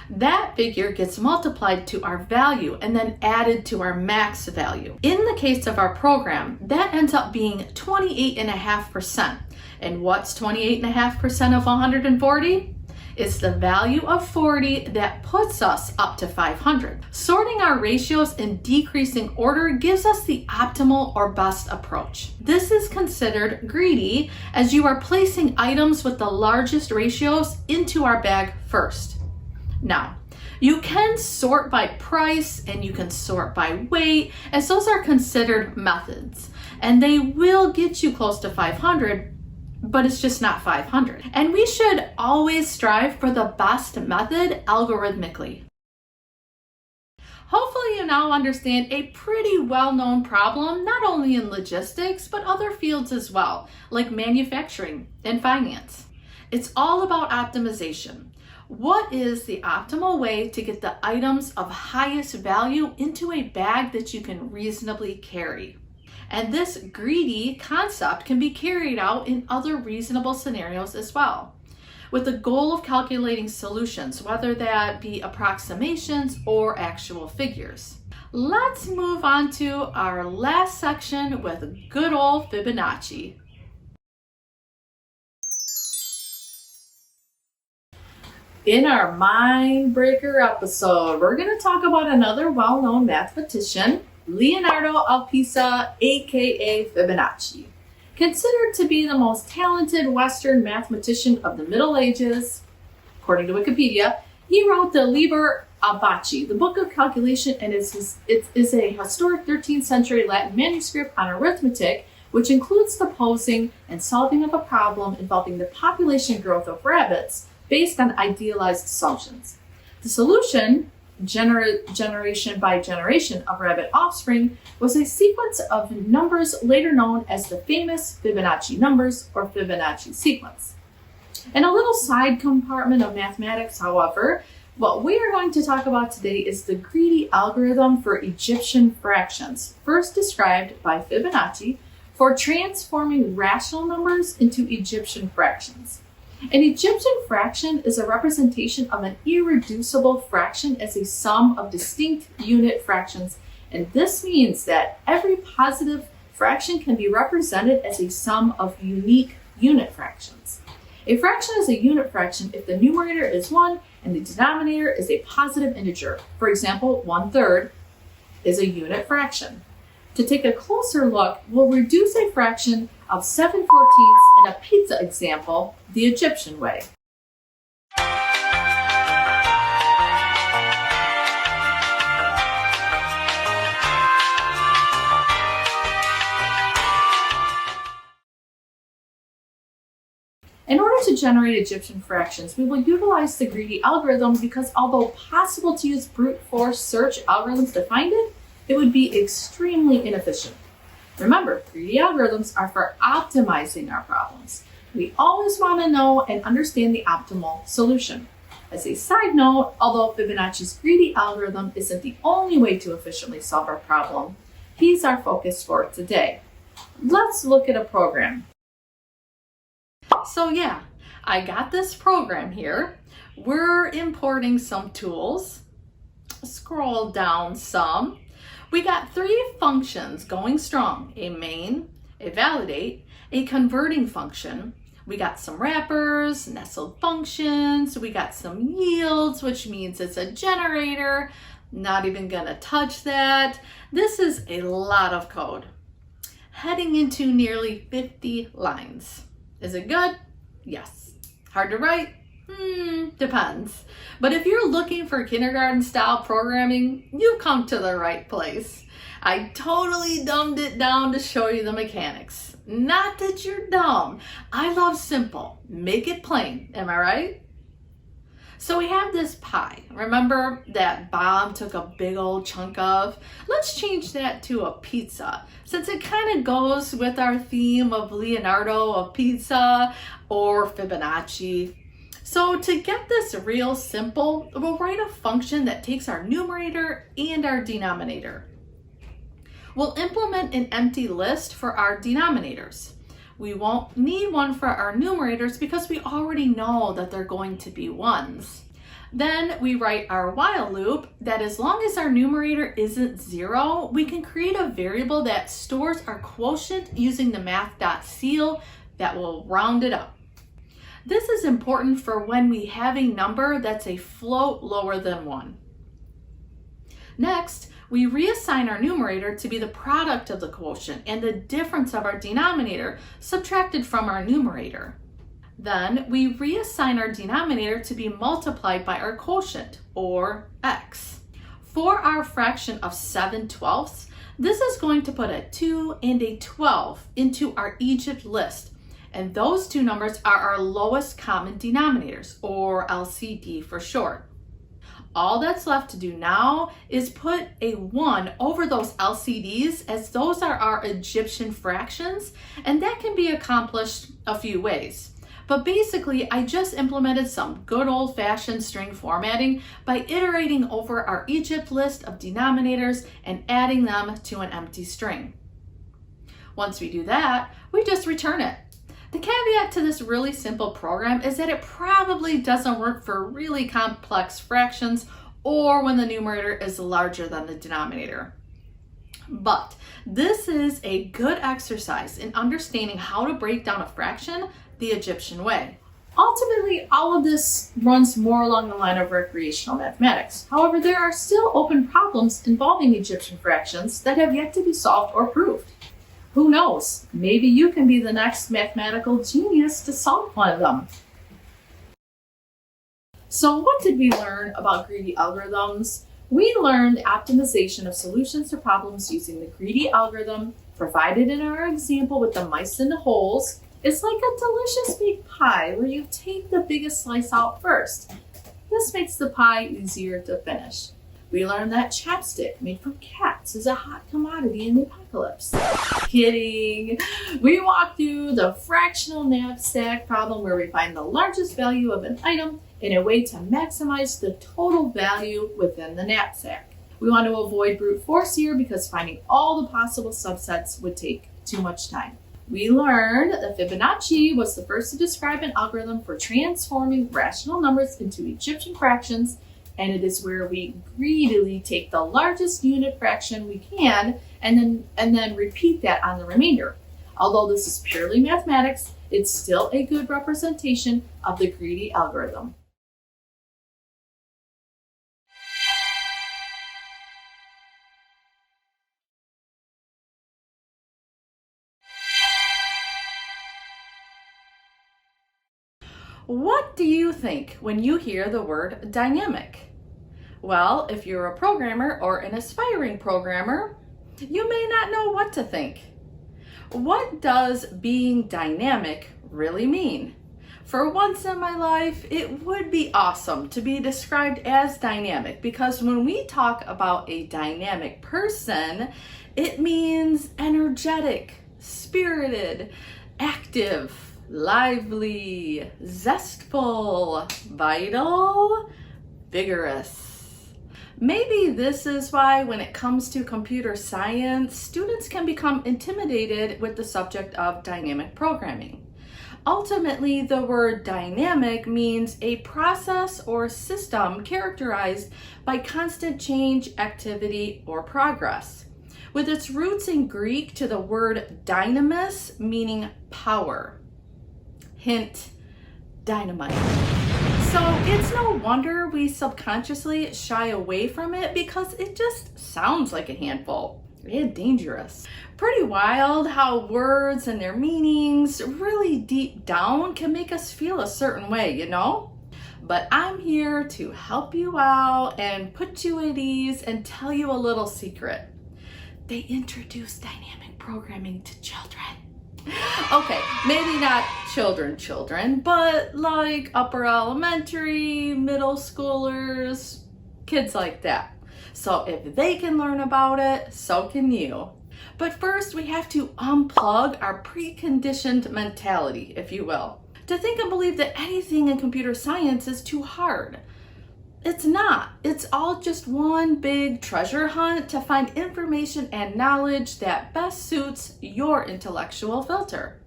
That figure gets multiplied to our value and then added to our max value. In the case of our program, that ends up being 28.5%. And what's 28.5% of 140? It's the value of 40 that puts us up to 500. Sorting our ratios in decreasing order gives us the optimal or best approach. This is considered greedy, as you are placing items with the largest ratios into our bag first. Now, you can sort by price and you can sort by weight, as those are considered methods, and they will get you close to 500, but it's just not 500. And we should always strive for the best method algorithmically. Hopefully you now understand a pretty well-known problem, not only in logistics, but other fields as well, like manufacturing and finance. It's all about optimization. What is the optimal way to get the items of highest value into a bag that you can reasonably carry? And this greedy concept can be carried out in other reasonable scenarios as well, with the goal of calculating solutions, whether that be approximations or actual figures. Let's move on to our last section with good old Fibonacci. In our mind breaker episode, we're going to talk about another well-known mathematician, Leonardo of Pisa, aka Fibonacci. Considered to be the most talented Western mathematician of the Middle Ages, according to Wikipedia, he wrote the Liber Abaci, the Book of Calculation, and it is a historic 13th century Latin manuscript on arithmetic, which includes the posing and solving of a problem involving the population growth of rabbits based on idealized assumptions. The solution, generation by generation of rabbit offspring, was a sequence of numbers later known as the famous Fibonacci numbers or Fibonacci sequence. In a little side compartment of mathematics, however, what we are going to talk about today is the greedy algorithm for Egyptian fractions, first described by Fibonacci for transforming rational numbers into Egyptian fractions. An Egyptian fraction is a representation of an irreducible fraction as a sum of distinct unit fractions, and this means that every positive fraction can be represented as a sum of unique unit fractions. A fraction is a unit fraction if the numerator is 1 and the denominator is a positive integer. For example, 1/3 is a unit fraction. To take a closer look, we'll reduce a fraction of 7/14 in a pizza example the Egyptian way. In order to generate Egyptian fractions, we will utilize the greedy algorithm because although possible to use brute force search algorithms to find it, it would be extremely inefficient. Remember, greedy algorithms are for optimizing our problems. We always want to know and understand the optimal solution. As a side note, although Fibonacci's greedy algorithm isn't the only way to efficiently solve our problem, he's our focus for today. Let's look at a program. So yeah, I got this program here. We're importing some tools. Scroll down some. We got 3 functions going strong: a main, a validate, a converting function. We got some wrappers, nestled functions. We got some yields, which means it's a generator. Not even gonna touch that. This is a lot of code, heading into nearly 50 lines. Is it good? Yes. Hard to write? Depends. But if you're looking for kindergarten style programming, you've come to the right place. I totally dumbed it down to show you the mechanics. Not that you're dumb. I love simple. Make it plain. Am I right? So we have this pie. Remember that Bob took a big old chunk of? Let's change that to a pizza, since it kind of goes with our theme of Leonardo of pizza or Fibonacci. So to get this real simple, we'll write a function that takes our numerator and our denominator. We'll implement an empty list for our denominators. We won't need one for our numerators because we already know that they're going to be ones. Then we write our while loop that as long as our numerator isn't 0, we can create a variable that stores our quotient using the math.ceil that will round it up. This is important for when we have a number that's a float lower than 1. Next, we reassign our numerator to be the product of the quotient and the difference of our denominator subtracted from our numerator. Then we reassign our denominator to be multiplied by our quotient, or x. For our fraction of 7/12, this is going to put a 2 and a 12 into our Egypt list. And those two numbers are our lowest common denominators, or LCD for short. All that's left to do now is put a 1 over those LCDs, as those are our Egyptian fractions, and that can be accomplished a few ways. But basically, I just implemented some good old-fashioned string formatting by iterating over our Egypt list of denominators and adding them to an empty string. Once we do that, we just return it. The caveat to this really simple program is that it probably doesn't work for really complex fractions or when the numerator is larger than the denominator. But this is a good exercise in understanding how to break down a fraction the Egyptian way. Ultimately, all of this runs more along the line of recreational mathematics. However, there are still open problems involving Egyptian fractions that have yet to be solved or proved. Who knows? Maybe you can be the next mathematical genius to solve one of them. So what did we learn about greedy algorithms? We learned optimization of solutions to problems using the greedy algorithm provided in our example with the mice in the holes. It's like a delicious big pie where you take the biggest slice out first. This makes the pie easier to finish. We learned that chapstick made from cats is a hot commodity in the apocalypse. Kidding! We walked through the fractional knapsack problem where we find the largest value of an item in a way to maximize the total value within the knapsack. We want to avoid brute force here because finding all the possible subsets would take too much time. We learned that Fibonacci was the first to describe an algorithm for transforming rational numbers into Egyptian fractions, and it is where we greedily take the largest unit fraction we can and then repeat that on the remainder. Although this is purely mathematics, it's still a good representation of the greedy algorithm. What do you think when you hear the word dynamic? Well, if you're a programmer or an aspiring programmer, you may not know what to think. What does being dynamic really mean? For once in my life, it would be awesome to be described as dynamic, because when we talk about a dynamic person, it means energetic, spirited, active, lively, zestful, vital, vigorous. Maybe this is why when it comes to computer science, students can become intimidated with the subject of dynamic programming. Ultimately, the word dynamic means a process or system characterized by constant change, activity, or progress, with its roots in Greek to the word dynamis, meaning power. Hint, dynamite. So it's no wonder we subconsciously shy away from it because it just sounds like a handful and dangerous. Pretty wild how words and their meanings really deep down can make us feel a certain way, you know? But I'm here to help you out and put you at ease and tell you a little secret. They introduce dynamic programming to children. Okay, maybe not children, but like upper elementary, middle schoolers, kids like that. So if they can learn about it, so can you. But first, we have to unplug our preconditioned mentality, if you will, to think and believe that anything in computer science is too hard. It's not. It's all just one big treasure hunt to find information and knowledge that best suits your intellectual filter.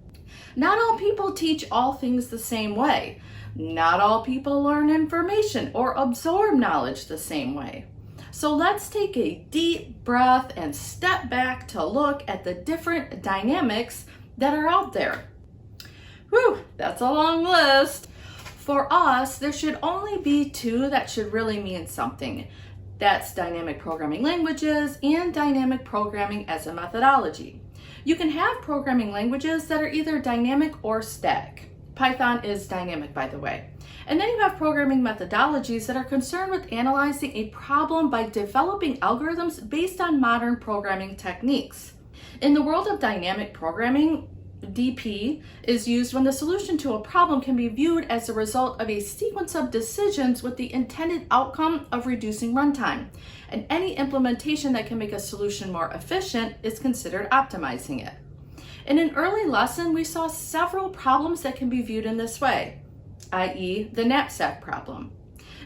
Not all people teach all things the same way. Not all people learn information or absorb knowledge the same way. So let's take a deep breath and step back to look at the different dynamics that are out there. Whew, that's a long list. For us, there should only be two that should really mean something. That's dynamic programming languages and dynamic programming as a methodology. You can have programming languages that are either dynamic or static. Python is dynamic, by the way. And then you have programming methodologies that are concerned with analyzing a problem by developing algorithms based on modern programming techniques. In the world of dynamic programming, DP is used when the solution to a problem can be viewed as a result of a sequence of decisions with the intended outcome of reducing runtime. And any implementation that can make a solution more efficient is considered optimizing it. In an early lesson, we saw several problems that can be viewed in this way, i.e. the knapsack problem.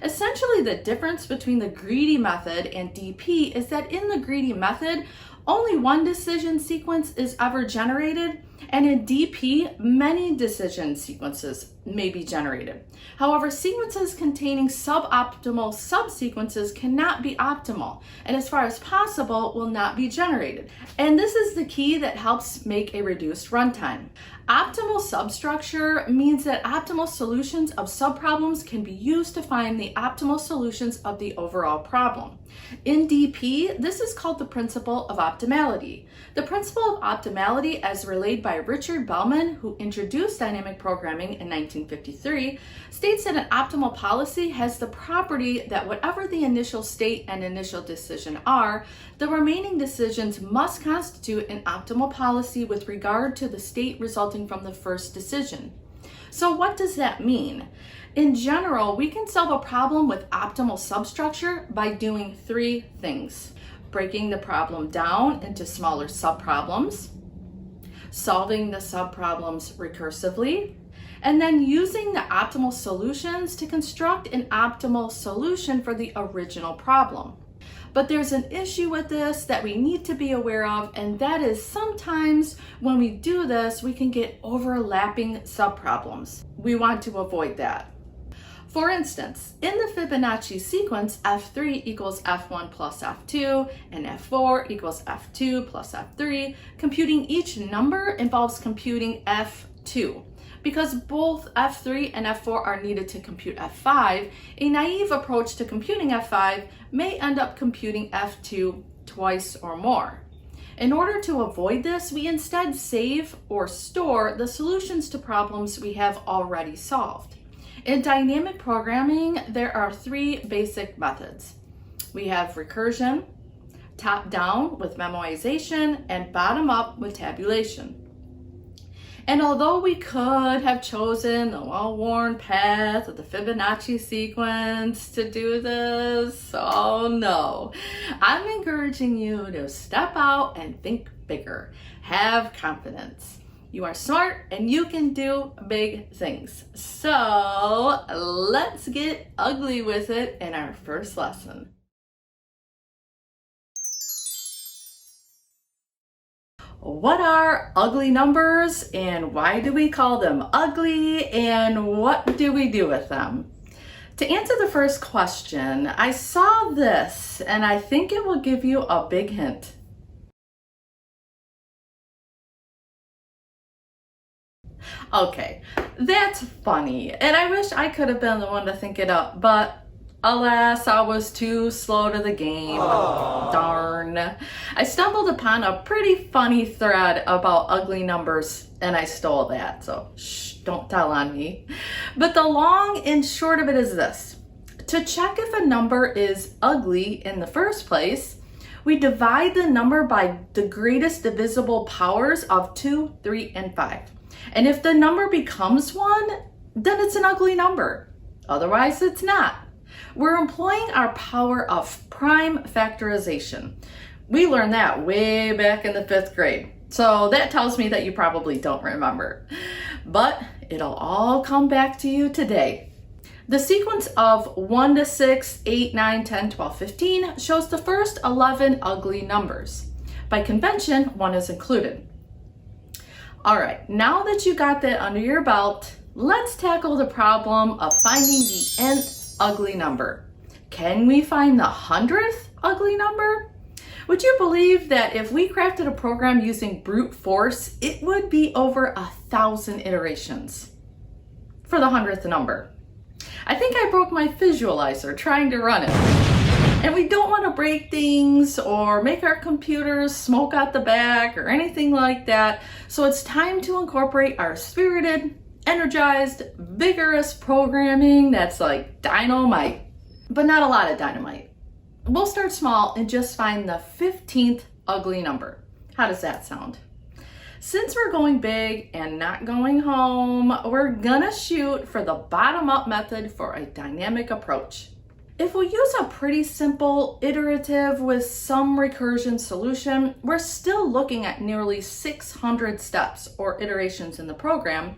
Essentially, the difference between the greedy method and DP is that in the greedy method, only one decision sequence is ever generated, and in DP, many decision sequences may be generated. However, sequences containing suboptimal subsequences cannot be optimal, and as far as possible, will not be generated. And this is the key that helps make a reduced runtime. Optimal substructure means that optimal solutions of subproblems can be used to find the optimal solutions of the overall problem. In DP, this is called the principle of optimality. The principle of optimality, as relayed by Richard Bellman, who introduced dynamic programming in 1953, states that an optimal policy has the property that whatever the initial state and initial decision are, the remaining decisions must constitute an optimal policy with regard to the state resulting from the first decision. So what does that mean? In general, we can solve a problem with optimal substructure by doing three things: breaking the problem down into smaller subproblems, solving the subproblems recursively, and then using the optimal solutions to construct an optimal solution for the original problem. But there's an issue with this that we need to be aware of, and that is sometimes when we do this, we can get overlapping subproblems. We want to avoid that. For instance, in the Fibonacci sequence, F3 equals F1 plus F2, and F4 equals F2 plus F3, computing each number involves computing F2. Because both F3 and F4 are needed to compute F5, a naive approach to computing F5 may end up computing F2 twice or more. In order to avoid this, we instead save or store the solutions to problems we have already solved. In dynamic programming, there are three basic methods. We have recursion, top-down with memoization, and bottom-up with tabulation. And although we could have chosen the well-worn path of the Fibonacci sequence to do this, oh no. I'm encouraging you to step out and think bigger. Have confidence. You are smart and you can do big things. So let's get ugly with it in our first lesson. What are ugly numbers and why do we call them ugly and what do we do with them? To answer the first question, I saw this and I think it will give you a big hint. Okay, that's funny, and I wish I could have been the one to think it up, but alas, I was too slow to the game. Darn. I stumbled upon a pretty funny thread about ugly numbers, and I stole that, so shh, don't tell on me. But the long and short of it is this. To check if a number is ugly in the first place, we divide the number by the greatest divisible powers of 2, 3, and 5. And if the number becomes 1, then it's an ugly number. Otherwise, it's not. We're employing our power of prime factorization. We learned that way back in the 5th grade. So that tells me that you probably don't remember. But it'll all come back to you today. The sequence of 1 to 6, 8, 9, 10, 12, 15 shows the first 11 ugly numbers. By convention, 1 is included. All right, now that you got that under your belt, let's tackle the problem of finding the nth ugly number. Can we find the 100th ugly number? Would you believe that if we crafted a program using brute force, it would be over 1,000 iterations for the 100th number? I think I broke my visualizer trying to run it. And we don't want to break things or make our computers smoke out the back or anything like that. So it's time to incorporate our spirited, energized, vigorous programming that's like dynamite, but not a lot of dynamite. We'll start small and just find the 15th ugly number. How does that sound? Since we're going big and not going home, we're gonna shoot for the bottom-up method for a dynamic approach. If we use a pretty simple iterative with some recursion solution, we're still looking at nearly 600 steps or iterations in the program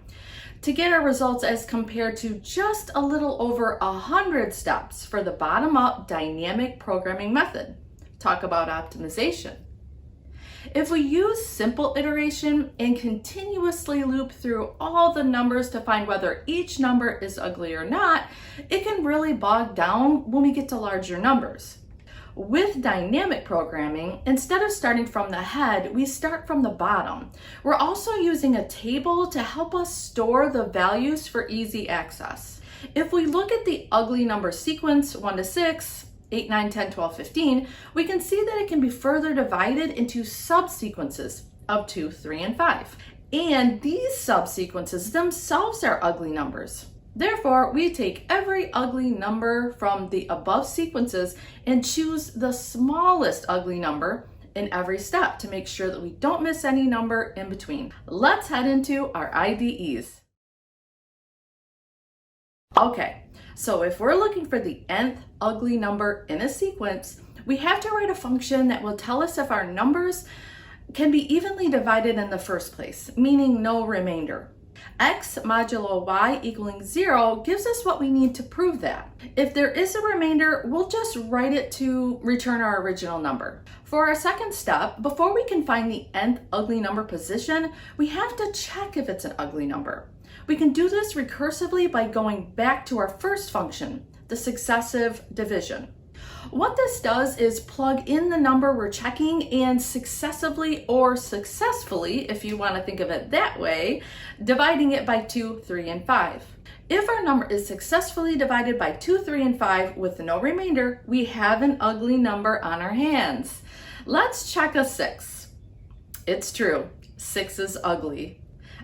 to get our results as compared to just a little over 100 steps for the bottom-up dynamic programming method. Talk about optimization. If we use simple iteration and continuously loop through all the numbers to find whether each number is ugly or not, it can really bog down when we get to larger numbers. With dynamic programming, instead of starting from the head, we start from the bottom. We're also using a table to help us store the values for easy access. If we look at the ugly number sequence 1 to 6, 8, 9, 10, 12, 15, we can see that it can be further divided into subsequences of 2, 3, and 5. And these subsequences themselves are ugly numbers. Therefore, we take every ugly number from the above sequences and choose the smallest ugly number in every step to make sure that we don't miss any number in between. Let's head into our IDEs. Okay. So if we're looking for the nth ugly number in a sequence, we have to write a function that will tell us if our numbers can be evenly divided in the first place, meaning no remainder. X modulo y equaling 0 gives us what we need to prove that. If there is a remainder, we'll just write it to return our original number. For our second step, before we can find the nth ugly number position, we have to check if it's an ugly number. We can do this recursively by going back to our first function, the successive division. What this does is plug in the number we're checking and successively or successfully, if you want to think of it that way, dividing it by 2, 3, and 5. If our number is successfully divided by 2, 3, and 5 with no remainder, we have an ugly number on our hands. Let's check a 6. It's true, 6 is ugly.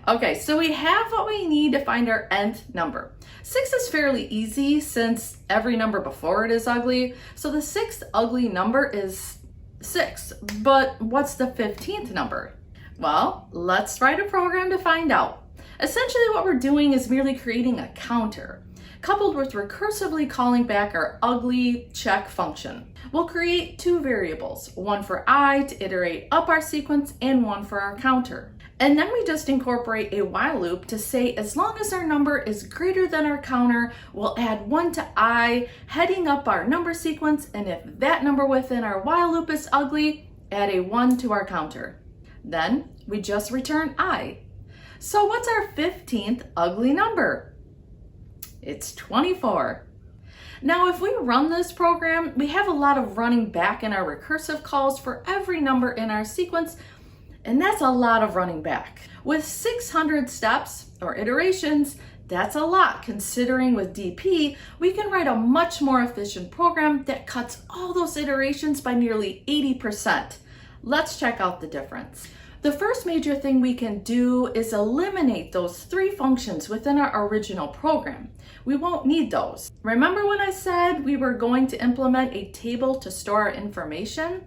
Okay, so we have what we need to find our nth number. 6 is fairly easy since every number before it is ugly, so the 6th ugly number is 6. But what's the 15th number? Well, let's write a program to find out. Essentially what we're doing is merely creating a counter, coupled with recursively calling back our ugly check function. We'll create 2 variables, one for I to iterate up our sequence and one for our counter. And then we just incorporate a while loop to say as long as our number is greater than our counter, we'll add 1 to I, heading up our number sequence, and if that number within our while loop is ugly, add a 1 to our counter. Then we just return I. So what's our 15th ugly number? It's 24. Now if we run this program, we have a lot of running back in our recursive calls for every number in our sequence, and that's a lot of running back. With 600 steps, or iterations, that's a lot considering with DP, we can write a much more efficient program that cuts all those iterations by nearly 80%. Let's check out the difference. The first major thing we can do is eliminate those 3 functions within our original program. We won't need those. Remember when I said we were going to implement a table to store our information?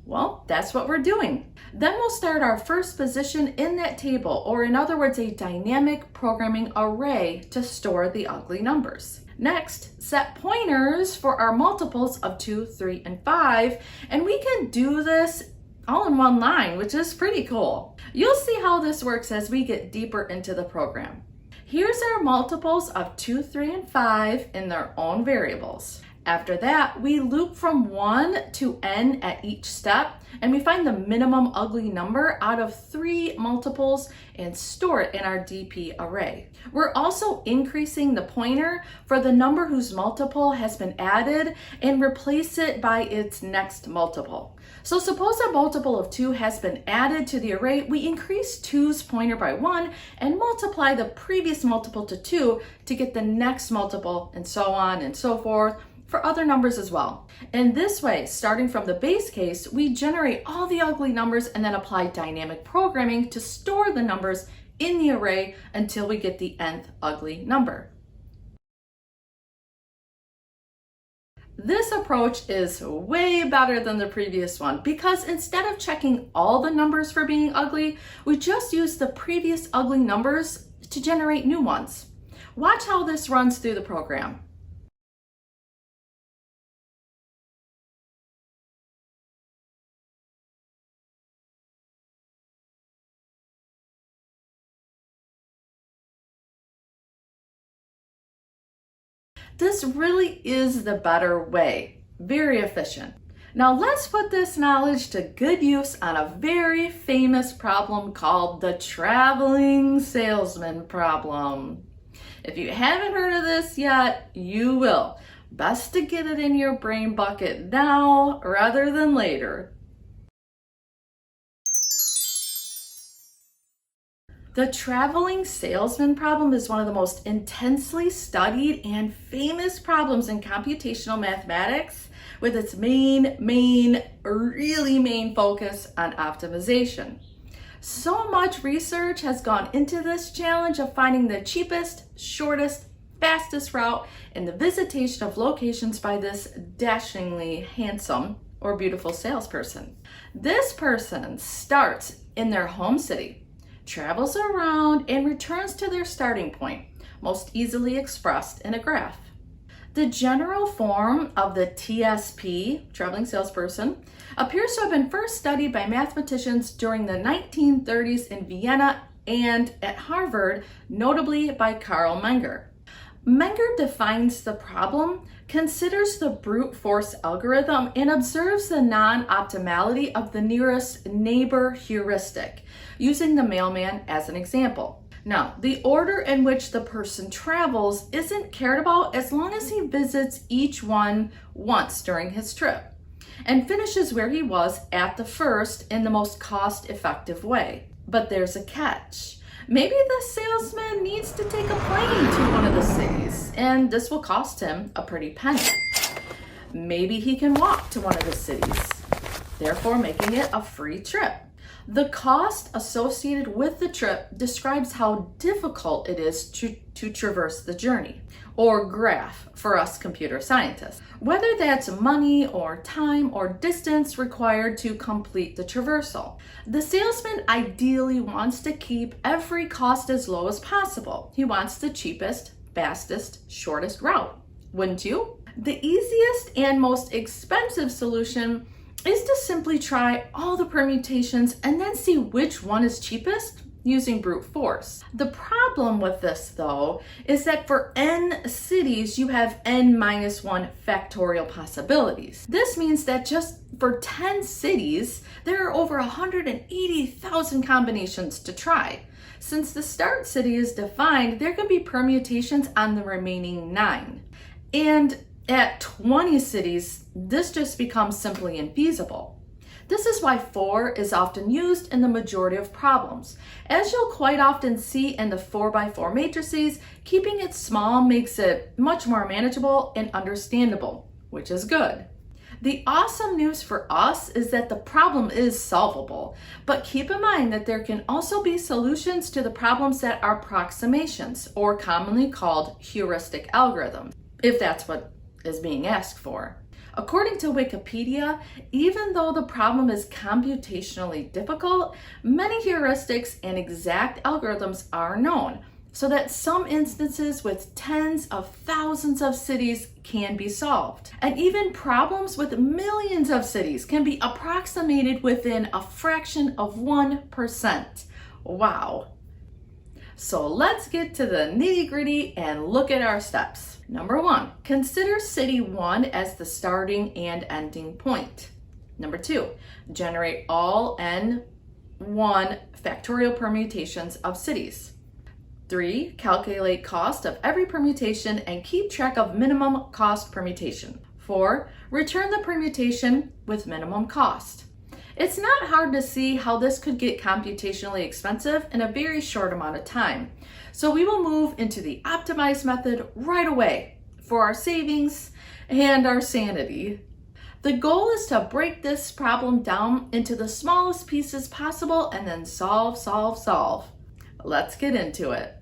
Well, that's what we're doing. Then we'll start our first position in that table, or in other words, a dynamic programming array to store the ugly numbers. Next, set pointers for our multiples of 2, 3, and 5, and we can do this all in one line, which is pretty cool. You'll see how this works as we get deeper into the program. Here's our multiples of 2, 3, and 5 in their own variables. After that, we loop from 1 to n at each step, and we find the minimum ugly number out of 3 multiples and store it in our DP array. We're also increasing the pointer for the number whose multiple has been added and replace it by its next multiple. So suppose a multiple of 2 has been added to the array, we increase 2's pointer by 1 and multiply the previous multiple to 2 to get the next multiple, and so on and so forth, for other numbers as well. In this way, starting from the base case, we generate all the ugly numbers and then apply dynamic programming to store the numbers in the array until we get the nth ugly number. This approach is way better than the previous one because instead of checking all the numbers for being ugly, we just use the previous ugly numbers to generate new ones. Watch how this runs through the program. This really is the better way. Very efficient. Now let's put this knowledge to good use on a very famous problem called the traveling salesman problem. If you haven't heard of this yet, you will. Best to get it in your brain bucket now rather than later. The traveling salesman problem is one of the most intensely studied and famous problems in computational mathematics, with its really main focus on optimization. So much research has gone into this challenge of finding the cheapest, shortest, fastest route in the visitation of locations by this dashingly handsome or beautiful salesperson. This person starts in their home city, travels around, and returns to their starting point, most easily expressed in a graph. The general form of the TSP, traveling salesperson, appears to have been first studied by mathematicians during the 1930s in Vienna and at Harvard, notably by Carl Menger. Menger defines the problem, considers the brute force algorithm, and observes the non-optimality of the nearest neighbor heuristic, using the mailman as an example. Now, the order in which the person travels isn't cared about as long as he visits each one once during his trip and finishes where he was at the first in the most cost-effective way. But there's a catch. Maybe the salesman needs to take a plane to one of the cities, and this will cost him a pretty penny. Maybe he can walk to one of the cities, therefore making it a free trip. The cost associated with the trip describes how difficult it is to traverse the journey, or graph for us computer scientists, whether that's money or time or distance required to complete the traversal. The salesman ideally wants to keep every cost as low as possible. He wants the cheapest, fastest, shortest route, wouldn't you? The easiest and most expensive solution is to simply try all the permutations and then see which one is cheapest using brute force. The problem with this, though, is that for n cities, you have n-1 factorial possibilities. This means that just for 10 cities, there are over 180,000 combinations to try. Since the start city is defined, there can be permutations on the remaining 9. And at 20 cities, this just becomes simply infeasible. This is why 4 is often used in the majority of problems. As you'll quite often see in the 4x4 matrices, keeping it small makes it much more manageable and understandable, which is good. The awesome news for us is that the problem is solvable, but keep in mind that there can also be solutions to the problems that are approximations, or commonly called heuristic algorithms, if that's what is being asked for. According to Wikipedia, even though the problem is computationally difficult, many heuristics and exact algorithms are known, so that some instances with tens of thousands of cities can be solved. And even problems with millions of cities can be approximated within a fraction of 1%. Wow. So let's get to the nitty-gritty and look at our steps. Number 1, consider city 1 as the starting and ending point. Number 2, generate all n1 factorial permutations of cities. 3, calculate cost of every permutation and keep track of minimum cost permutation. 4, return the permutation with minimum cost. It's not hard to see how this could get computationally expensive in a very short amount of time. So we will move into the optimized method right away for our savings and our sanity. The goal is to break this problem down into the smallest pieces possible and then solve. Let's get into it.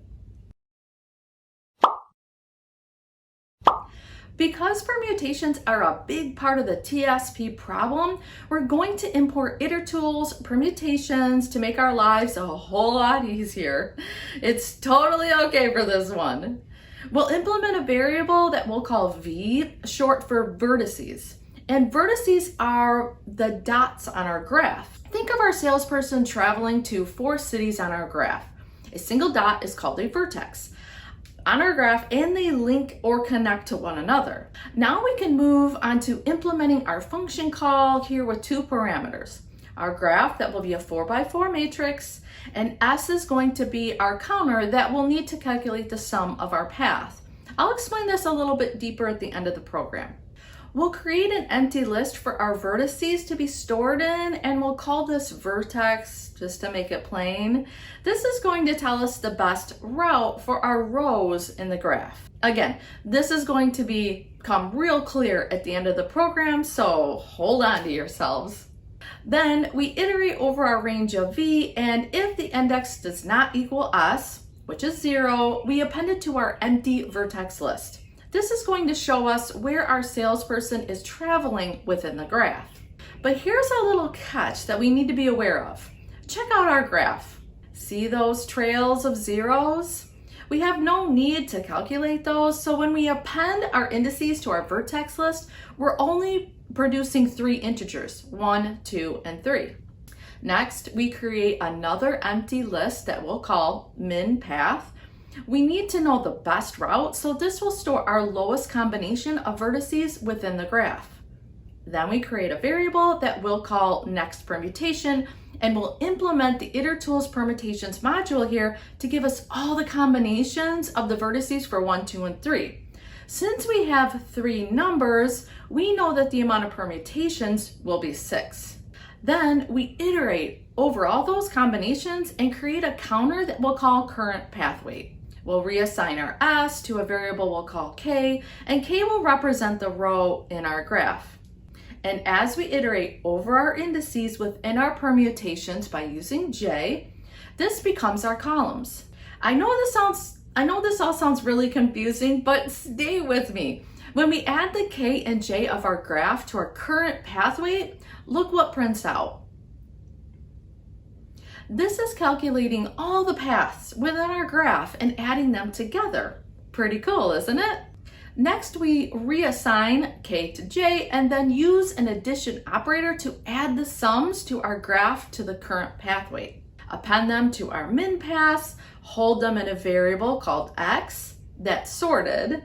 Because permutations are a big part of the TSP problem, we're going to import itertools, permutations to make our lives a whole lot easier. It's totally okay for this one. We'll implement a variable that we'll call v, short for vertices. And vertices are the dots on our graph. Think of our salesperson traveling to 4 cities on our graph. A single dot is called a vertex on our graph, and they link or connect to one another. Now we can move on to implementing our function call here with 2 parameters. Our graph that will be a 4x4 matrix, and S is going to be our counter that will need to calculate the sum of our path. I'll explain this a little bit deeper at the end of the program. We'll create an empty list for our vertices to be stored in, and we'll call this vertex just to make it plain. This is going to tell us the best route for our rows in the graph. Again, this is going to become real clear at the end of the program, so hold on to yourselves. Then we iterate over our range of v, and if the index does not equal s, which is 0, we append it to our empty vertex list. This is going to show us where our salesperson is traveling within the graph. But here's a little catch that we need to be aware of. Check out our graph. See those trails of zeros? We have no need to calculate those, so when we append our indices to our vertex list, we're only producing 3 integers, 1, 2, and 3. Next, we create another empty list that we'll call min path. We need to know the best route, so this will store our lowest combination of vertices within the graph. Then we create a variable that we'll call next permutation, and we'll implement the itertools permutations module here to give us all the combinations of the vertices for 1, 2, and 3. Since we have 3 numbers, we know that the amount of permutations will be 6. Then we iterate over all those combinations and create a counter that we'll call current path weight. We'll reassign our S to a variable we'll call K, and K will represent the row in our graph. And as we iterate over our indices within our permutations by using J, this becomes our columns. I know this all sounds really confusing, but stay with me. When we add the K and J of our graph to our current path weight, look what prints out. This is calculating all the paths within our graph and adding them together. Pretty cool, isn't it? Next, we reassign K to J and then use an addition operator to add the sums to our graph to the current path weight. Append them to our min paths, hold them in a variable called X that's sorted,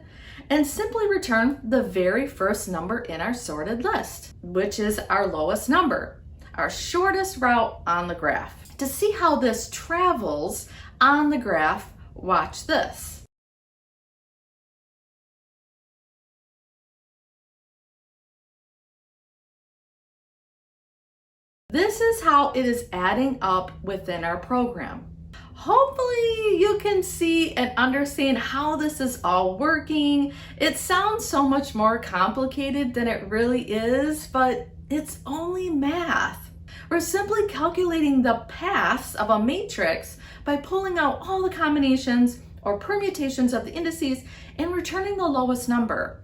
and simply return the very first number in our sorted list, which is our lowest number, our shortest route on the graph. To see how this travels on the graph, watch this. This is how it is adding up within our program. Hopefully you can see and understand how this is all working. It sounds so much more complicated than it really is, but it's only math. We're simply calculating the paths of a matrix by pulling out all the combinations or permutations of the indices and returning the lowest number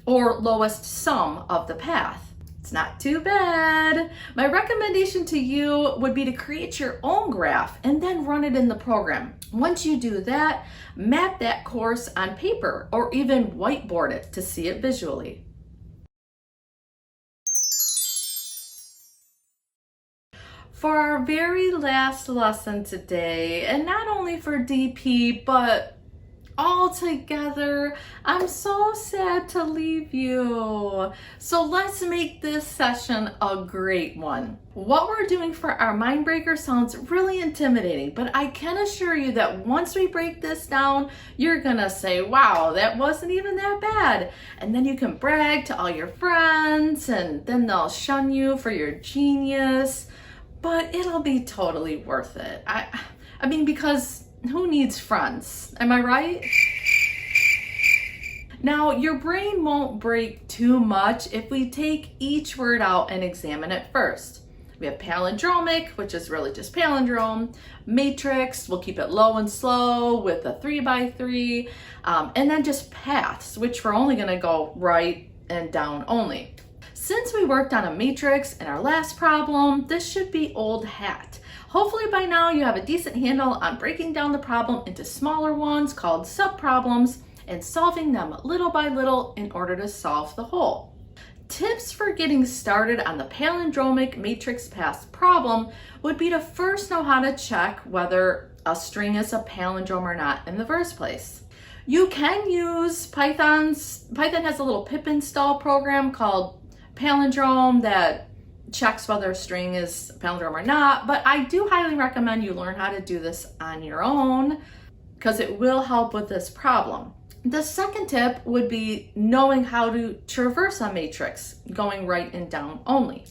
or lowest sum of the path. It's not too bad. My recommendation to you would be to create your own graph and then run it in the program. Once you do that, map that course on paper or even whiteboard it to see it visually. For our very last lesson today, and not only for DP, but all together, I'm so sad to leave you. So let's make this session a great one. What we're doing for our mind breaker sounds really intimidating, but I can assure you that once we break this down, you're gonna say, wow, that wasn't even that bad. And then you can brag to all your friends, and then they'll shun you for your genius, but it'll be totally worth it. I mean, because who needs friends? Am I right? Now, your brain won't break too much if we take each word out and examine it first. We have palindromic, which is really just palindrome. Matrix, we'll keep it low and slow with a 3x3. And then just paths, which we're only gonna go right and down only. Since we worked on a matrix in our last problem, this should be old hat. Hopefully by now you have a decent handle on breaking down the problem into smaller ones called subproblems and solving them little by little in order to solve the whole. Tips for getting started on the palindromic matrix paths problem would be to first know how to check whether a string is a palindrome or not in the first place. You can use Python has a little pip install program called Palindrome that checks whether a string is a palindrome or not, but I do highly recommend you learn how to do this on your own because it will help with this problem. The second tip would be knowing how to traverse a matrix, going right and down only.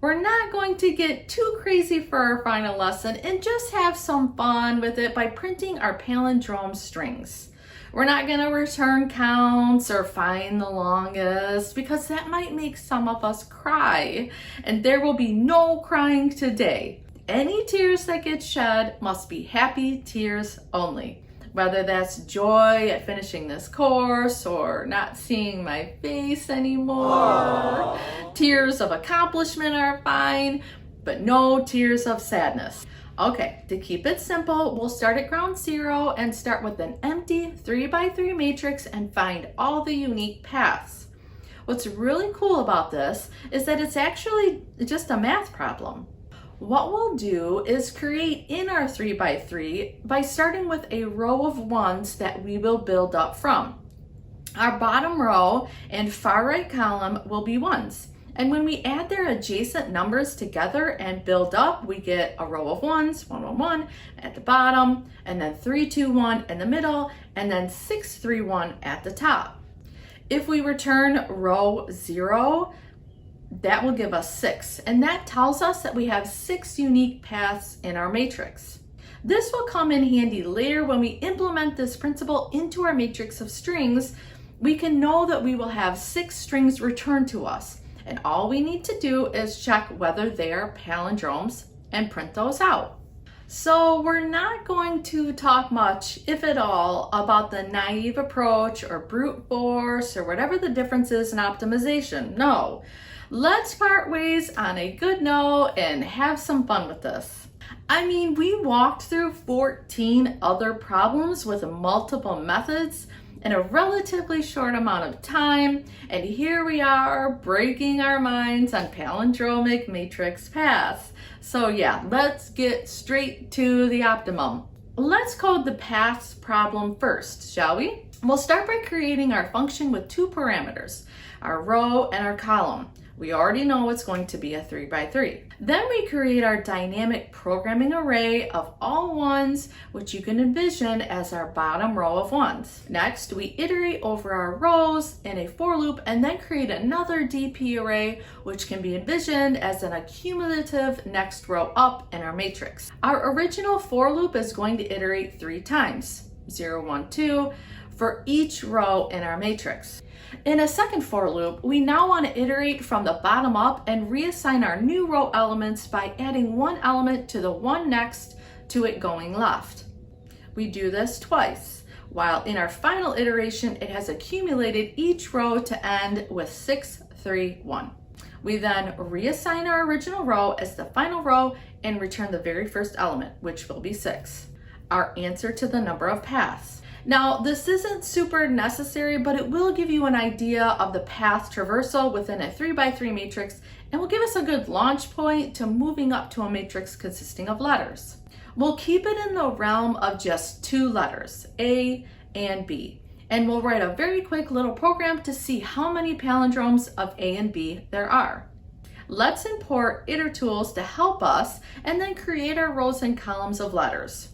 We're not going to get too crazy for our final lesson and just have some fun with it by printing our palindrome strings. We're not going to return counts or find the longest because that might make some of us cry, and there will be no crying today. Any tears that get shed must be happy tears only, whether that's joy at finishing this course or not seeing my face anymore. Aww. Tears of accomplishment are fine, but no tears of sadness. Okay, to keep it simple, we'll start at ground zero and start with an empty 3x3 matrix and find all the unique paths. What's really cool about this is that it's actually just a math problem. What we'll do is create in our 3x3 by starting with a row of ones that we will build up from. Our bottom row and far right column will be ones. And when we add their adjacent numbers together and build up, we get a row of ones, 1, 1, 1 at the bottom, and then 3, 2, 1 in the middle, and then 6, 3, 1 at the top. If we return row 0, that will give us 6, and that tells us that we have 6 unique paths in our matrix. This will come in handy later when we implement this principle into our matrix of strings. We can know that we will have 6 strings returned to us. And all we need to do is check whether they are palindromes and print those out. So we're not going to talk much, if at all, about the naive approach or brute force or whatever the difference is in optimization. No, let's part ways on a good note and have some fun with this. I mean, we walked through 14 other problems with multiple methods in a relatively short amount of time, and here we are breaking our minds on palindromic matrix paths. So yeah, let's get straight to the optimum. Let's code the paths problem first, shall we? We'll start by creating our function with 2 parameters, our row and our column. We already know it's going to be a 3 by 3. Then we create our dynamic programming array of all ones, which you can envision as our bottom row of ones. Next, we iterate over our rows in a for loop and then create another DP array, which can be envisioned as an accumulative next row up in our matrix. Our original for loop is going to iterate 3 times, 0, 1, 2, for each row in our matrix. In a second for loop, we now want to iterate from the bottom up and reassign our new row elements by adding one element to the one next to it going left. We do this twice, while in our final iteration, it has accumulated each row to end with 6, 3, 1. We then reassign our original row as the final row and return the very first element, which will be 6, our answer to the number of paths. Now, this isn't super necessary, but it will give you an idea of the path traversal within a 3 by 3 matrix and will give us a good launch point to moving up to a matrix consisting of letters. We'll keep it in the realm of just 2 letters, A and B, and we'll write a very quick little program to see how many palindromes of A and B there are. Let's import itertools to help us and then create our rows and columns of letters.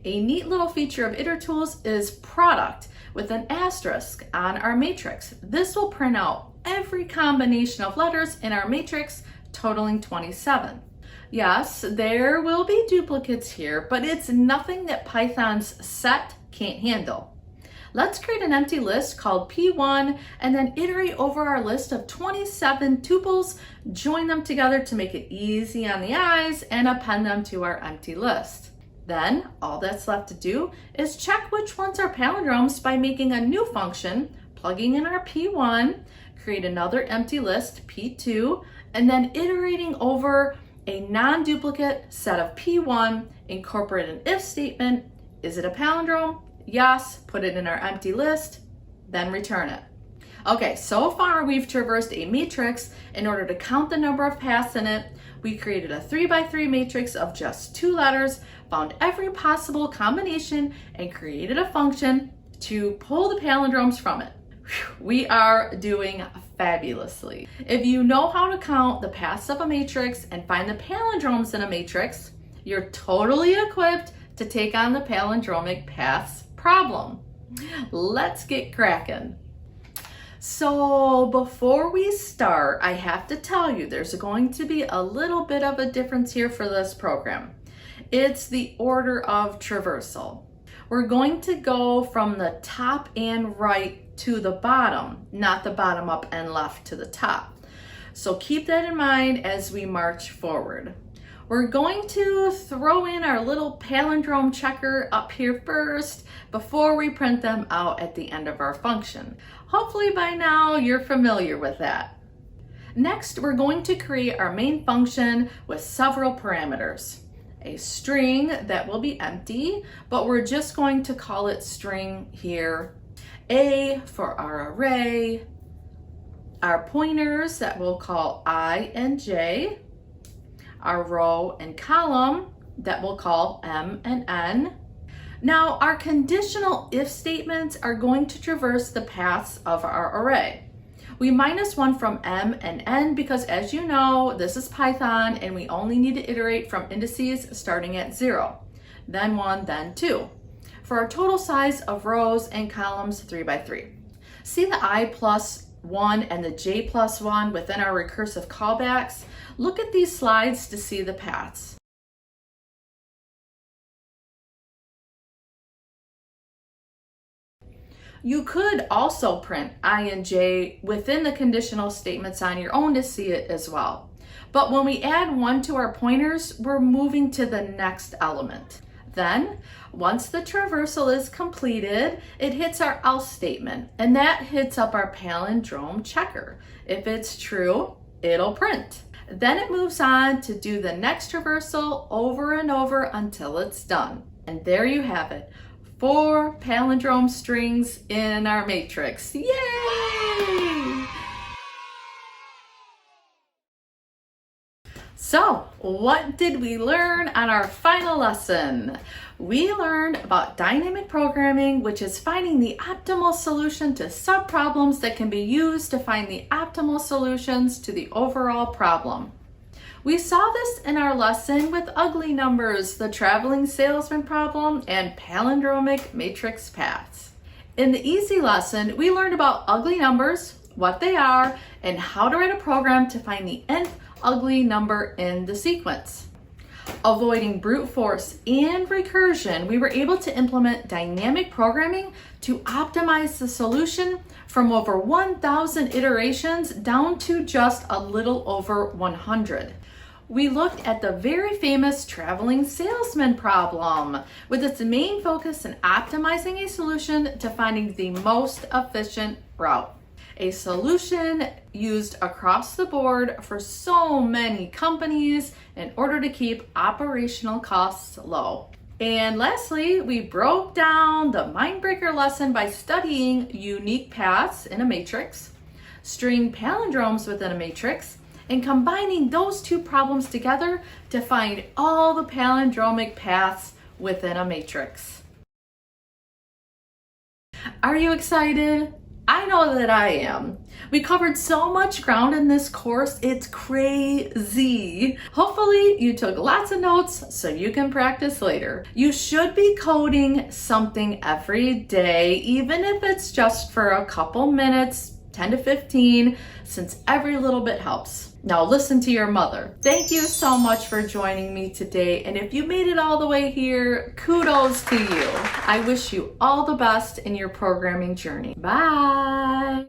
A neat little feature of itertools is product with an asterisk on our matrix. This will print out every combination of letters in our matrix, totaling 27. Yes, there will be duplicates here, but it's nothing that Python's set can't handle. Let's create an empty list called P1 and then iterate over our list of 27 tuples, join them together to make it easy on the eyes, and append them to our empty list. Then all that's left to do is check which ones are palindromes by making a new function, plugging in our P1, create another empty list, P2, and then iterating over a non-duplicate set of P1, incorporate an if statement. Is it a palindrome? Yes, put it in our empty list, then return it. Okay, so far we've traversed a matrix in order to count the number of paths in it. We created a 3 by 3 matrix of just 2 letters, found every possible combination, and created a function to pull the palindromes from it. Whew, we are doing fabulously. If you know how to count the paths of a matrix and find the palindromes in a matrix, you're totally equipped to take on the palindromic paths problem. Let's get cracking. So before we start, I have to tell you there's going to be a little bit of a difference here for this program. It's the order of traversal. We're going to go from the top and right to the bottom, not the bottom up and left to the top. So keep that in mind as we march forward. We're going to throw in our little palindrome checker up here first before we print them out at the end of our function. Hopefully by now you're familiar with that. Next, we're going to create our main function with several parameters. A string that will be empty, but we're just going to call it string here. A for our array, our pointers that we'll call I and J, our row and column that we'll call M and N. Now, our conditional if statements are going to traverse the paths of our array. We -1 from M and N because, as you know, this is Python and we only need to iterate from indices starting at 0, then 1, then 2. For our total size of rows and columns 3 by 3. See the I+1 and the J+1 within our recursive callbacks? Look at these slides to see the paths. You could also print I and J within the conditional statements on your own to see it as well. But when we add 1 to our pointers, we're moving to the next element. Then, once the traversal is completed, it hits our else statement, and that hits up our palindrome checker. If it's true, it'll print. Then it moves on to do the next traversal over and over until it's done. And there you have it. 4 palindrome strings in our matrix. Yay! So, what did we learn on our final lesson? We learned about dynamic programming, which is finding the optimal solution to subproblems that can be used to find the optimal solutions to the overall problem. We saw this in our lesson with ugly numbers, the traveling salesman problem, and palindromic matrix paths. In the easy lesson, we learned about ugly numbers, what they are, and how to write a program to find the nth ugly number in the sequence. Avoiding brute force and recursion, we were able to implement dynamic programming to optimize the solution from over 1,000 iterations down to just a little over 100. We looked at the very famous traveling salesman problem with its main focus in optimizing a solution to finding the most efficient route. A solution used across the board for so many companies in order to keep operational costs low. And lastly, we broke down the Mindbreaker lesson by studying unique paths in a matrix, string palindromes within a matrix, and combining those two problems together to find all the palindromic paths within a matrix. Are you excited? I know that I am. We covered so much ground in this course, it's crazy. Hopefully you took lots of notes so you can practice later. You should be coding something every day, even if it's just for a couple minutes, 10 to 15, since every little bit helps. Now listen to your mother. Thank you so much for joining me today. And if you made it all the way here, kudos to you. I wish you all the best in your programming journey. Bye.